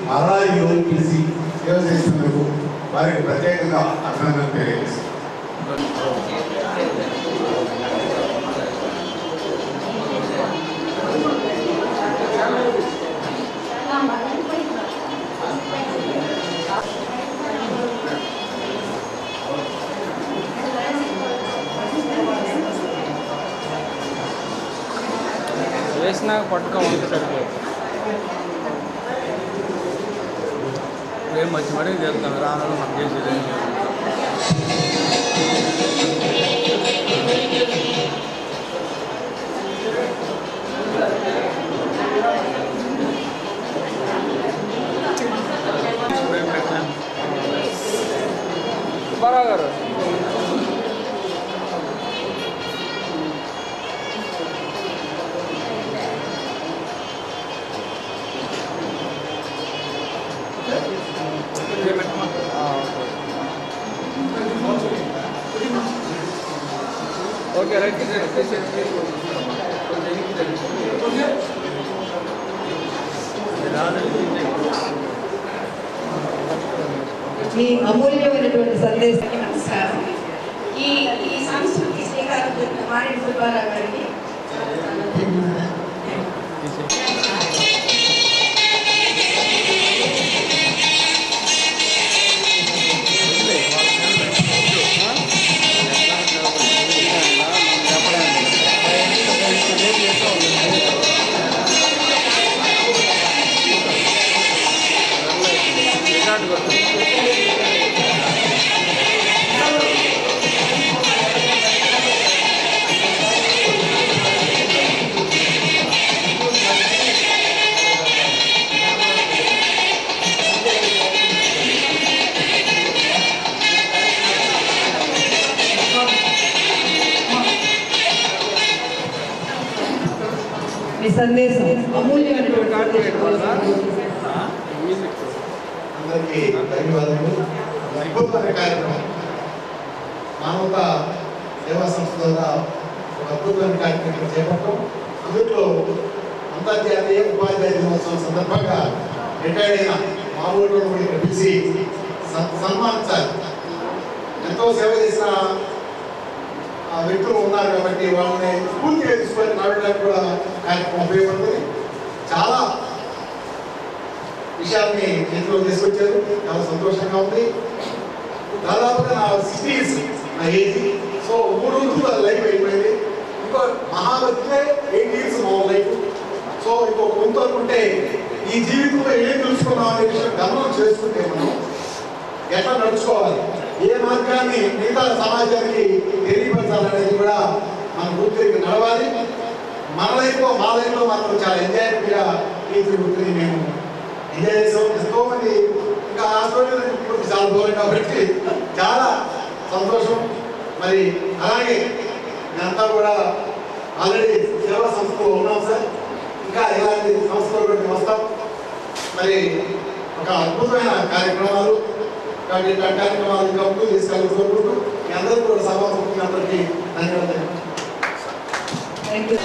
మరలా ఈ రోజు పిలిచి సేవ చేసినందుకు వారికి ప్రత్యేకంగా అభినందనలు తెలియజేస్తాం. వేసినాక పట్టుకో ఉంటే సరిపోతుంది. ఏం మంచి మడికి చేస్తాను రాను మాకు చేసేది. సుబ్బారావు గారు ఓకే రైట్. మీ అమూల్యమైనటువంటి సందేశానికి నమస్కారం. ఈ సంస్కృతి శ్రీకారం చుట్టిన మారేడు సుబ్బారావు గారికి సందేశం అమూల్యమైనటువంటి అందరికీ ధన్యవాదాలు. అద్భుతమైన కార్యక్రమం మానవతా సేవా సంస్థ ద్వారా ఒక అద్భుతమైన కార్యక్రమం చేపట్టడం. అందులో అంతర్జాతీయ ఉపాధ్యాయ దినోత్సవం సందర్భంగా రిటైర్డ్ అయిన మా ఊళ్ళో ఇక్కడ పిలిచి సన్మానించాలి. ఎంతో సేవ చేసిన వ్యక్తులు ఉన్నారు కాబట్టి వాళ్ళని స్ఫూర్తిగా తీసుకొని నడవడానికి కూడా కార్యక్రమం ఉపయోగపడుతుంది. చాలా విషయాన్ని చేతిలో తీసుకొచ్చారు. చాలా సంతోషంగా ఉంది. దాదాపుగా నా 60s నా ఏజ్. సో 3 రోజులు అది లైఫ్ అయిపోయింది. ఇంకో మహాభక్తే 8 years మా లైఫ్. సో ఇంకొక కొంత అనుకుంటే ఈ జీవితంలో ఏం తెలుసుకున్నాం అనే విషయం గమనం చేసుకుంటే మనం ఎట్లా నడుచుకోవాలి, ఏ మార్గాన్ని మిగతా సమాజానికి తెలియపరచాలనేది కూడా మనం గుర్తిరిగి నడవాలి. మన లైఫ్లో మా లైఫ్లో మాత్రం చాలా ఎంజాయ్మెంట్గా ఈ వృత్తిని మేము ఎంజాయ్ చేసాం. ఎంతో మంది ఇంకా ఆ స్టోరీ చాలా దూరం కాబట్టి చాలా సంతోషం. మరి అలాగే మేమంతా కూడా ఆల్రెడీ సేవా సంస్థలో ఉన్నాం సార్. ఇంకా ఇలాంటి సంస్థలు కూడా మేము వస్తాం. మరి ఒక అద్భుతమైన కార్యక్రమాలు కాబట్టి ఇట్లాంటి కార్యక్రమాలు ఇంకా ముందు తీసుకెళ్ళి కోరుకుంటూ మీ అందరికీ కూడా సభాముఖంగా అందరికీ ధన్యవాదాలు. Thank you.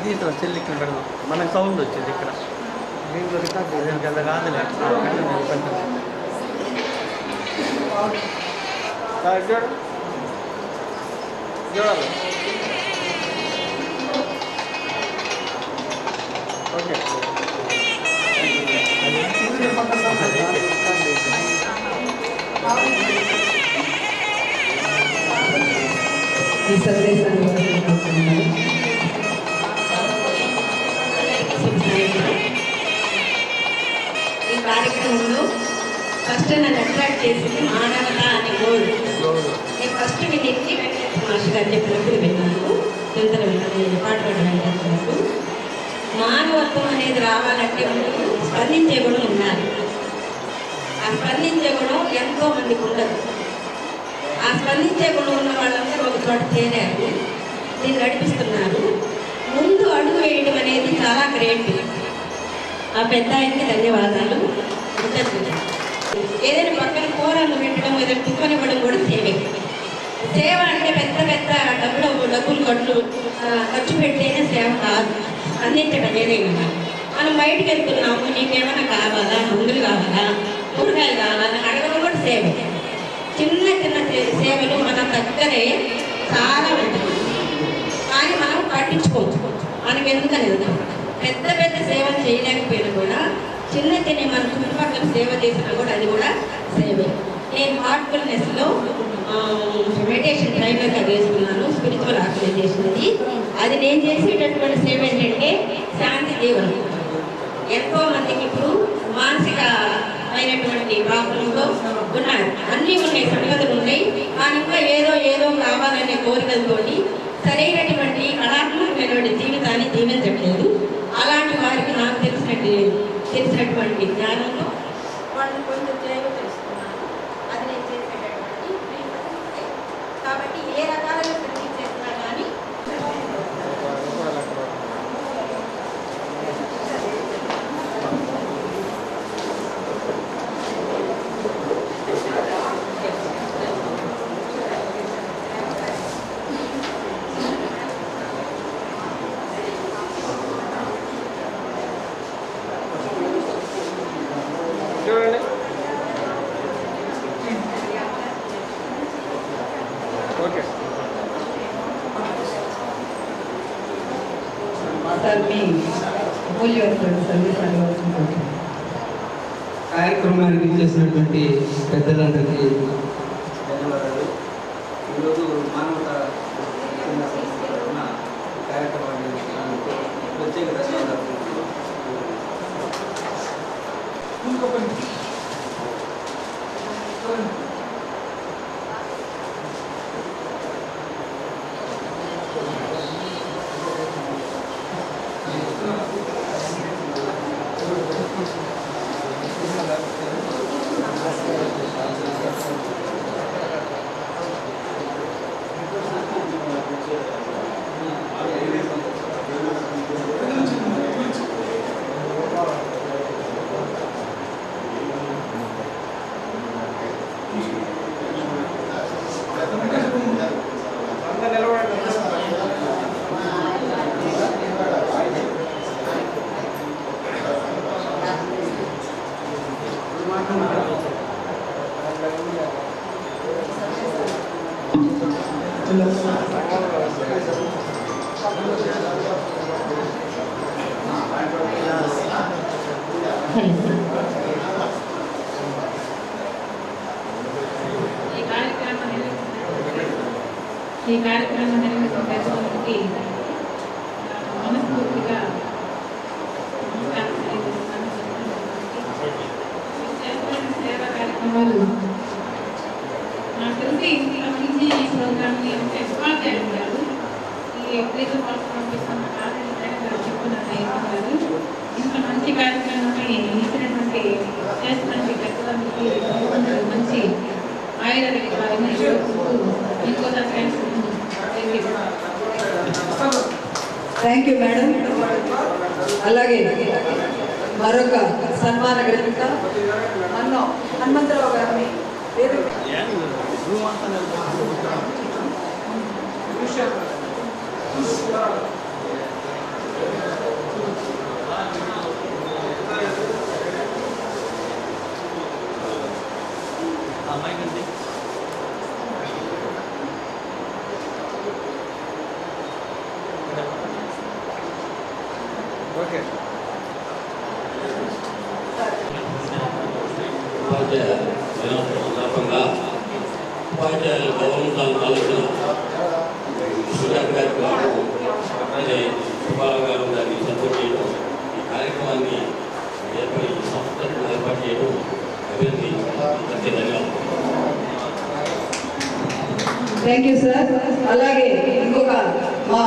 దీంట్లో చెల్లి ఇక్కడ పెడదాం. మనకు సౌండ్ వచ్చింది ఇక్కడ దీంట్లో రికార్డ్ దీనికి అంత కాదులే. చూడాలి. ఓకే ఈ సందేశాన్ని ఈ కార్యక్రమంలో ఫస్ట్ నన్ను అట్రాక్ట్ చేసింది మానవత అనే గోల్డ్. నేను ఫస్ట్ వినింది వెంకటేశ్వర మాస్టర్ గారు చెప్పినప్పుడు విన్నాను. చింతన విన్నాను, పాటలు విన్నాను. మానవత్వం అనేది రావాలంటే ముందు స్పందించే గుణం ఉండాలి. ఆ స్పందించే గుణం ఎంతో మందికి ఉండదు. ఆ స్పందించే గుణం ఉన్న వాళ్ళందరూ ఒక చోట చేరారు, దీన్ని నడిపిస్తున్నారు. ముందు అడుగు వేయడం అనేది చాలా గ్రేట్. ఆ పెద్ద ఆయనకి ధన్యవాదాలు. ఏదైనా పక్కన కూరలు పెట్టడం, ఏదైనా టిఫిన్ ఇవ్వడం కూడా సేవే. సేవ అంటే పెద్ద పెద్ద డబ్బులు ఖర్చు పెట్టేనే సేవ కాదు. అందించడం ఏదైనా మనం బయటకు వెళ్తున్నాము, నీకేమైనా కావాలా, మందులు కావాలా, కూరగాయలు కావాలని అడగడం కూడా సేవ. చిన్న చిన్న సేవలు మన దగ్గరే చాలా ఉంటుంది, కానీ మనం పట్టించుకోవచ్చు. మనకి ఎందుకని వెళ్తాం. పెద్ద పెద్ద సేవలు చేయలేకపోయినా కూడా చిన్న చిన్న మన చుట్టుపక్కల సేవ చేసినా కూడా అది కూడా సేవే. నేను హార్ట్ఫుల్నెస్లో మెడిటేషన్ ట్రైనర్గా చేసుకున్నాను, స్పిరిచువల్ ఆర్గనైజేషన్ అది. అది నేను చేసేటటువంటి సేవ ఏంటంటే శాంతి జీవనం. ఎంతో మందికి ఇప్పుడు మానసిక అయినటువంటి ప్రాబ్లంలో ఉన్నారు, అన్నీ ఉన్నాయి, సంగతులు ఉన్నాయి. కానీ ఇంకా ఏదో కావాలనే కోరికలతో సరైనటువంటి కళాత్మకమైనటువంటి జీవితాన్ని జీవించట్లేదు. అలాంటి వారికి నాకు తెలిసినటువంటి జ్ఞానంలో వాళ్ళు కొంచెం సేవ తెలుసుకున్నాను. అది నేను చేసేటటువంటి కాబట్టి ఏ రకాలుగా సర్వీస్ చేసినా కానీ చూడండి. ఓకే సార్ మీ అమూల్యమైనటువంటి సందేశాన్ని ఇవ్వాల్సింది. కార్యక్రమానికి ఇచ్చేసినటువంటి పెద్దలందరికీ ధన్యవాదాలు. ఈరోజు మానవత కార్యక్రమాన్ని ప్రత్యేక ధన్యవాదాలు. ఈ కార్యక్రమం నిర్వహించి మనస్ఫూర్తిగా సేవా కార్యక్రమాలు నాకు తెలిసి ఇంట్లో నుంచి ఈ ప్రోగ్రామ్ని ఎక్స్పాండ్ చేయడం కాదు. ఈ ఎప్పుడైతే వాళ్ళు పంపిస్తున్న కార్యక్రమాలు చెప్పుకున్నారు ఇంత మంచి కార్యక్రమాన్ని ఇచ్చినటువంటి చేసినటువంటి పెద్దలందరికీ మంచి థ్యాంక్ యూ మేడం. అలాగే మరొక సన్మాన గ్రహీత హనుమంతరావు గారిని ఉపాధ్యాయ దినోత్సవం సందర్భంగా ఉపాధ్యాయుల గౌరవించాలని ఆలోచన సుజాత గారికి అలాగే సుబ్బారావు గారు దాన్ని సపోర్ట్ చేయడం, ఈ కార్యక్రమాన్ని ఈ సంస్థను ఏర్పాటు చేయడం అభివృద్ధి ప్రత్యేక ధన్యవాదాలు. Thank you sir. అలాగే ఇంకొక మా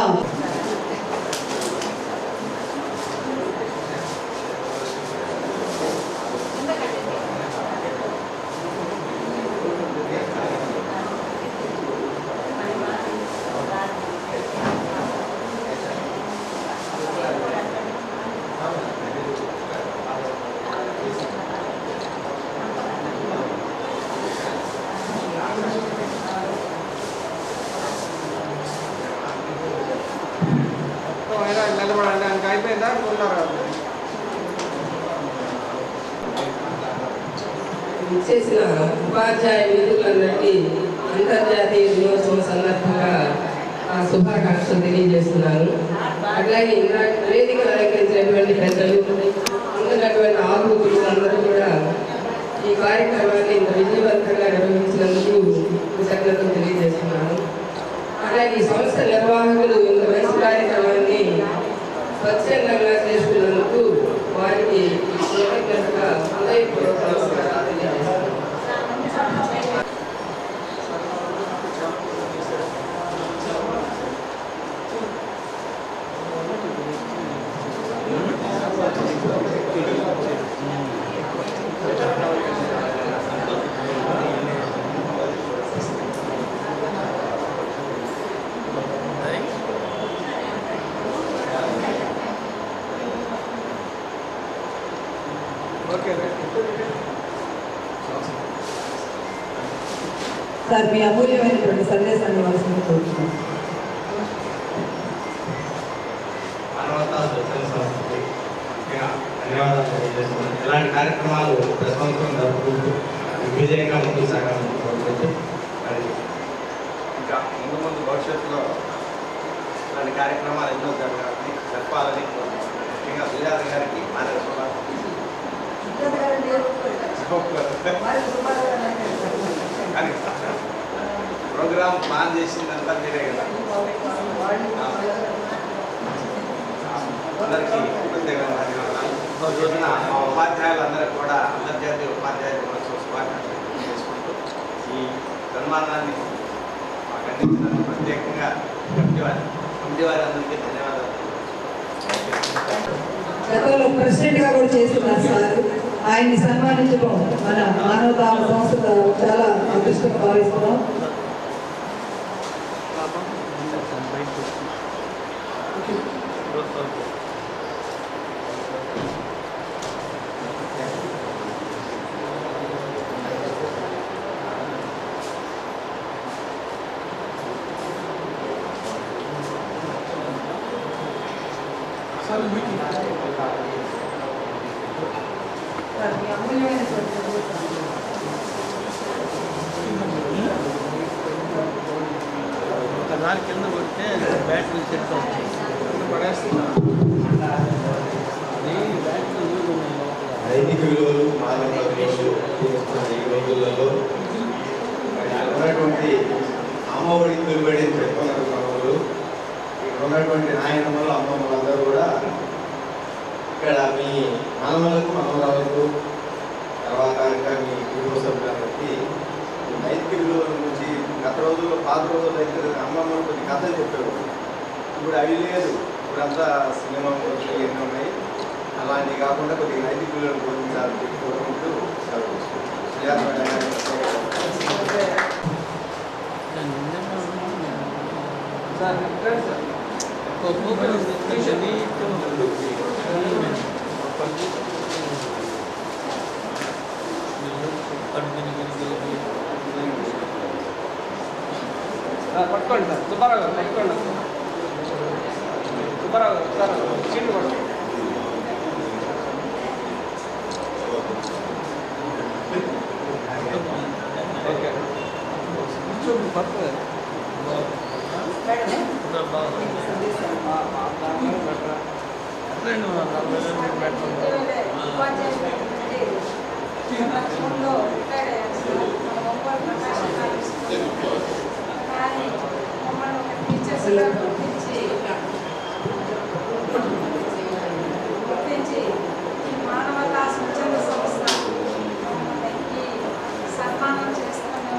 చేసిన ఉపాధ్యాయ విధులందరికీ అంతర్జాతీయ దినోత్సవం సందర్భంగా శుభాకాంక్షలు తెలియజేస్తున్నాను. అట్లాగే వేదిక అలంకరించినటువంటి పెద్దలు, ఉన్నటువంటి ఆహుతులు అందరూ కూడా ఈ కార్యక్రమాన్ని ఇంత విజయవంతంగా నిర్వహించినందుకు కృతజ్ఞతలు తెలియజేస్తున్నాను. అలాగే ఈ సంస్థ నిర్వాహకులు ఇంత మంచి కార్యక్రమాన్ని స్వచ్ఛందంగా చేసుకున్నందుకు వారికి కృతజ్ఞతగా హృదయపూర్వక నమస్కారాలు తెలియజేస్తున్నాను. సార్ మీ అమూల్యమైనటువంటి సందేశాన్ని ఇవ్వాల్సింది కోరుతున్నాను. ధన్యవాదాలు తెలియజేస్తున్నాను. ఇలాంటి కార్యక్రమాలు ప్రతి సంవత్సరం జరుపుకుంటూ విజయంగా ముందుకు సాగాలని కోరుకుంటూ ఇంకా ముందు భవిష్యత్తులో ఇలాంటి కార్యక్రమాలు ఎన్నో జరపాలని ముఖ్యంగా సుజాత గారికి ప్రోగ్రామ్ ప్లాన్ చేసిందంతా మీరే కదా. అందరికీ ప్రత్యేకంగా ధన్యవాదాలు. ఈ రోజున మా ఉపాధ్యాయులందరికీ కూడా అంతర్జాతీయ ఉపాధ్యాయ దినోత్సవ శుభాకాంక్షలు చేసుకుంటూ ఈ సన్మానాన్ని మాకు అందించినందుకు ప్రత్యేకంగా కమిటీ వారందరికీ ధన్యవాదాలు. గతంలో ప్రెసిడెంట్ గా కూడా చేస్తున్నారు సార్. ఆయన్ని సన్మానించడం మన మానవతా సంస్థ చాలా అదృష్టంగా భావిస్తున్నాం. ఒకదాని కింద కొడితే బ్యాటరీ సెట్ అవుతుంది. నైతిక విలువలు మానవ విలువలు ఈ రోజులలో ఉన్నటువంటి అమ్మఒడి తొలిబడి చెప్పుకున్నారు క్రమంలో ఇక్కడ ఉన్నటువంటి నాయనమ్మలు అమ్మమ్మలందరూ కూడా ఇక్కడ మీ మనవలకు మనవరాలకు తర్వాత ఇంకా మీ కుటుంబ సభ్యులకి నైతిక విలువల గురించి గత రోజుల్లో పాత రోజుల్లో అయితే అమ్మమ్మలు కొన్ని కథలు చెప్పేవారు. ఇప్పుడు అవి లేదు. ఇప్పుడంతా సినిమా ఎన్నో ఉన్నాయి. అలాంటివి కాకుండా కొద్దిగా నైతిక విలువలు బోధించాలని చెప్పి కోరుకుంటూ పట్టుకోండి సార్. సుబ్బారావు గారు పట్టుకోండి. సుబ్బారావు గారు సార్ సీట్లు పట్టుకోండి. ఓకే పడుతుంది. మానవతా స్వచ్ఛంద సంస్థ సన్మానం చేస్తున్నాము.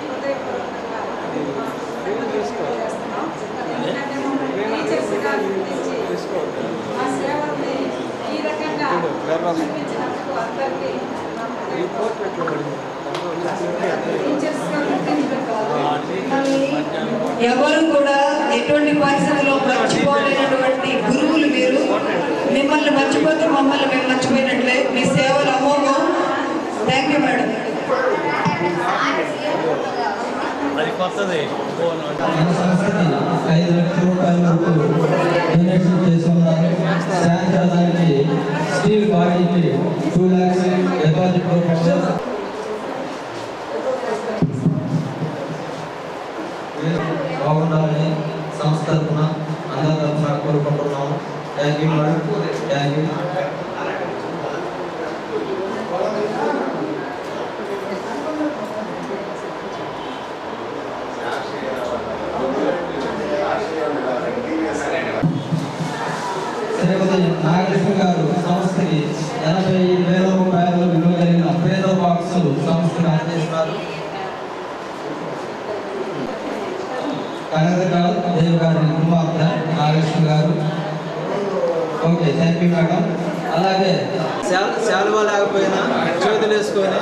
హృదయపూర్వకంగా చేస్తున్నాం. ఎందుకంటే మమ్మల్ని టీచర్స్గా గుర్తించి మా సేవల్ని ఈ రకంగా చూపించినందుకు అందరికీ ఎవరు కూడా ఎటువంటి పరిస్థితుల్లో మర్చిపోలేనటువంటి గురువులు మీరు. మిమ్మల్ని మర్చిపోతే మమ్మల్ని మేము మర్చిపోయినట్లే. మీ సేవలు అమోఘం. Thank you madam. అది కొత్తది. 5 లక్షల రూపాయల వరకు డొనేషన్ చేస్తున్నారు. సాయంత్రానికి స్టీల్ బాడీకి 2 lakhs డిపాజిట్ బాగుండాలని సంస్థ తరఫున అందరి తరఫున కోరుకుంటున్నాము. Thank you madam. Thank you. Srimati Nagalakshmi గారు సంస్థకి 85,000 రూపాయలు విలువ కలిగిన పేద బాక్సులు సంస్థకు అందజేస్తున్నారు. కనకరావు దేవ్ గారి కుమార్తె నాగలక్ష్మి గారు. Okay thank you madam. అలాగే శాలువా లేకపోయినా చేతులు వేసుకొని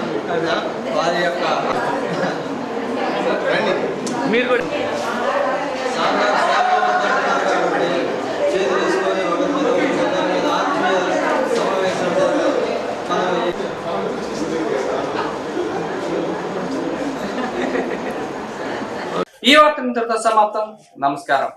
వారి యొక్క మీరు కూడా చేతులు వేసుకొని ఆత్మీయ సమావేశం ఈ వార్త ఇంతటితో సమాప్తం. నమస్కారం.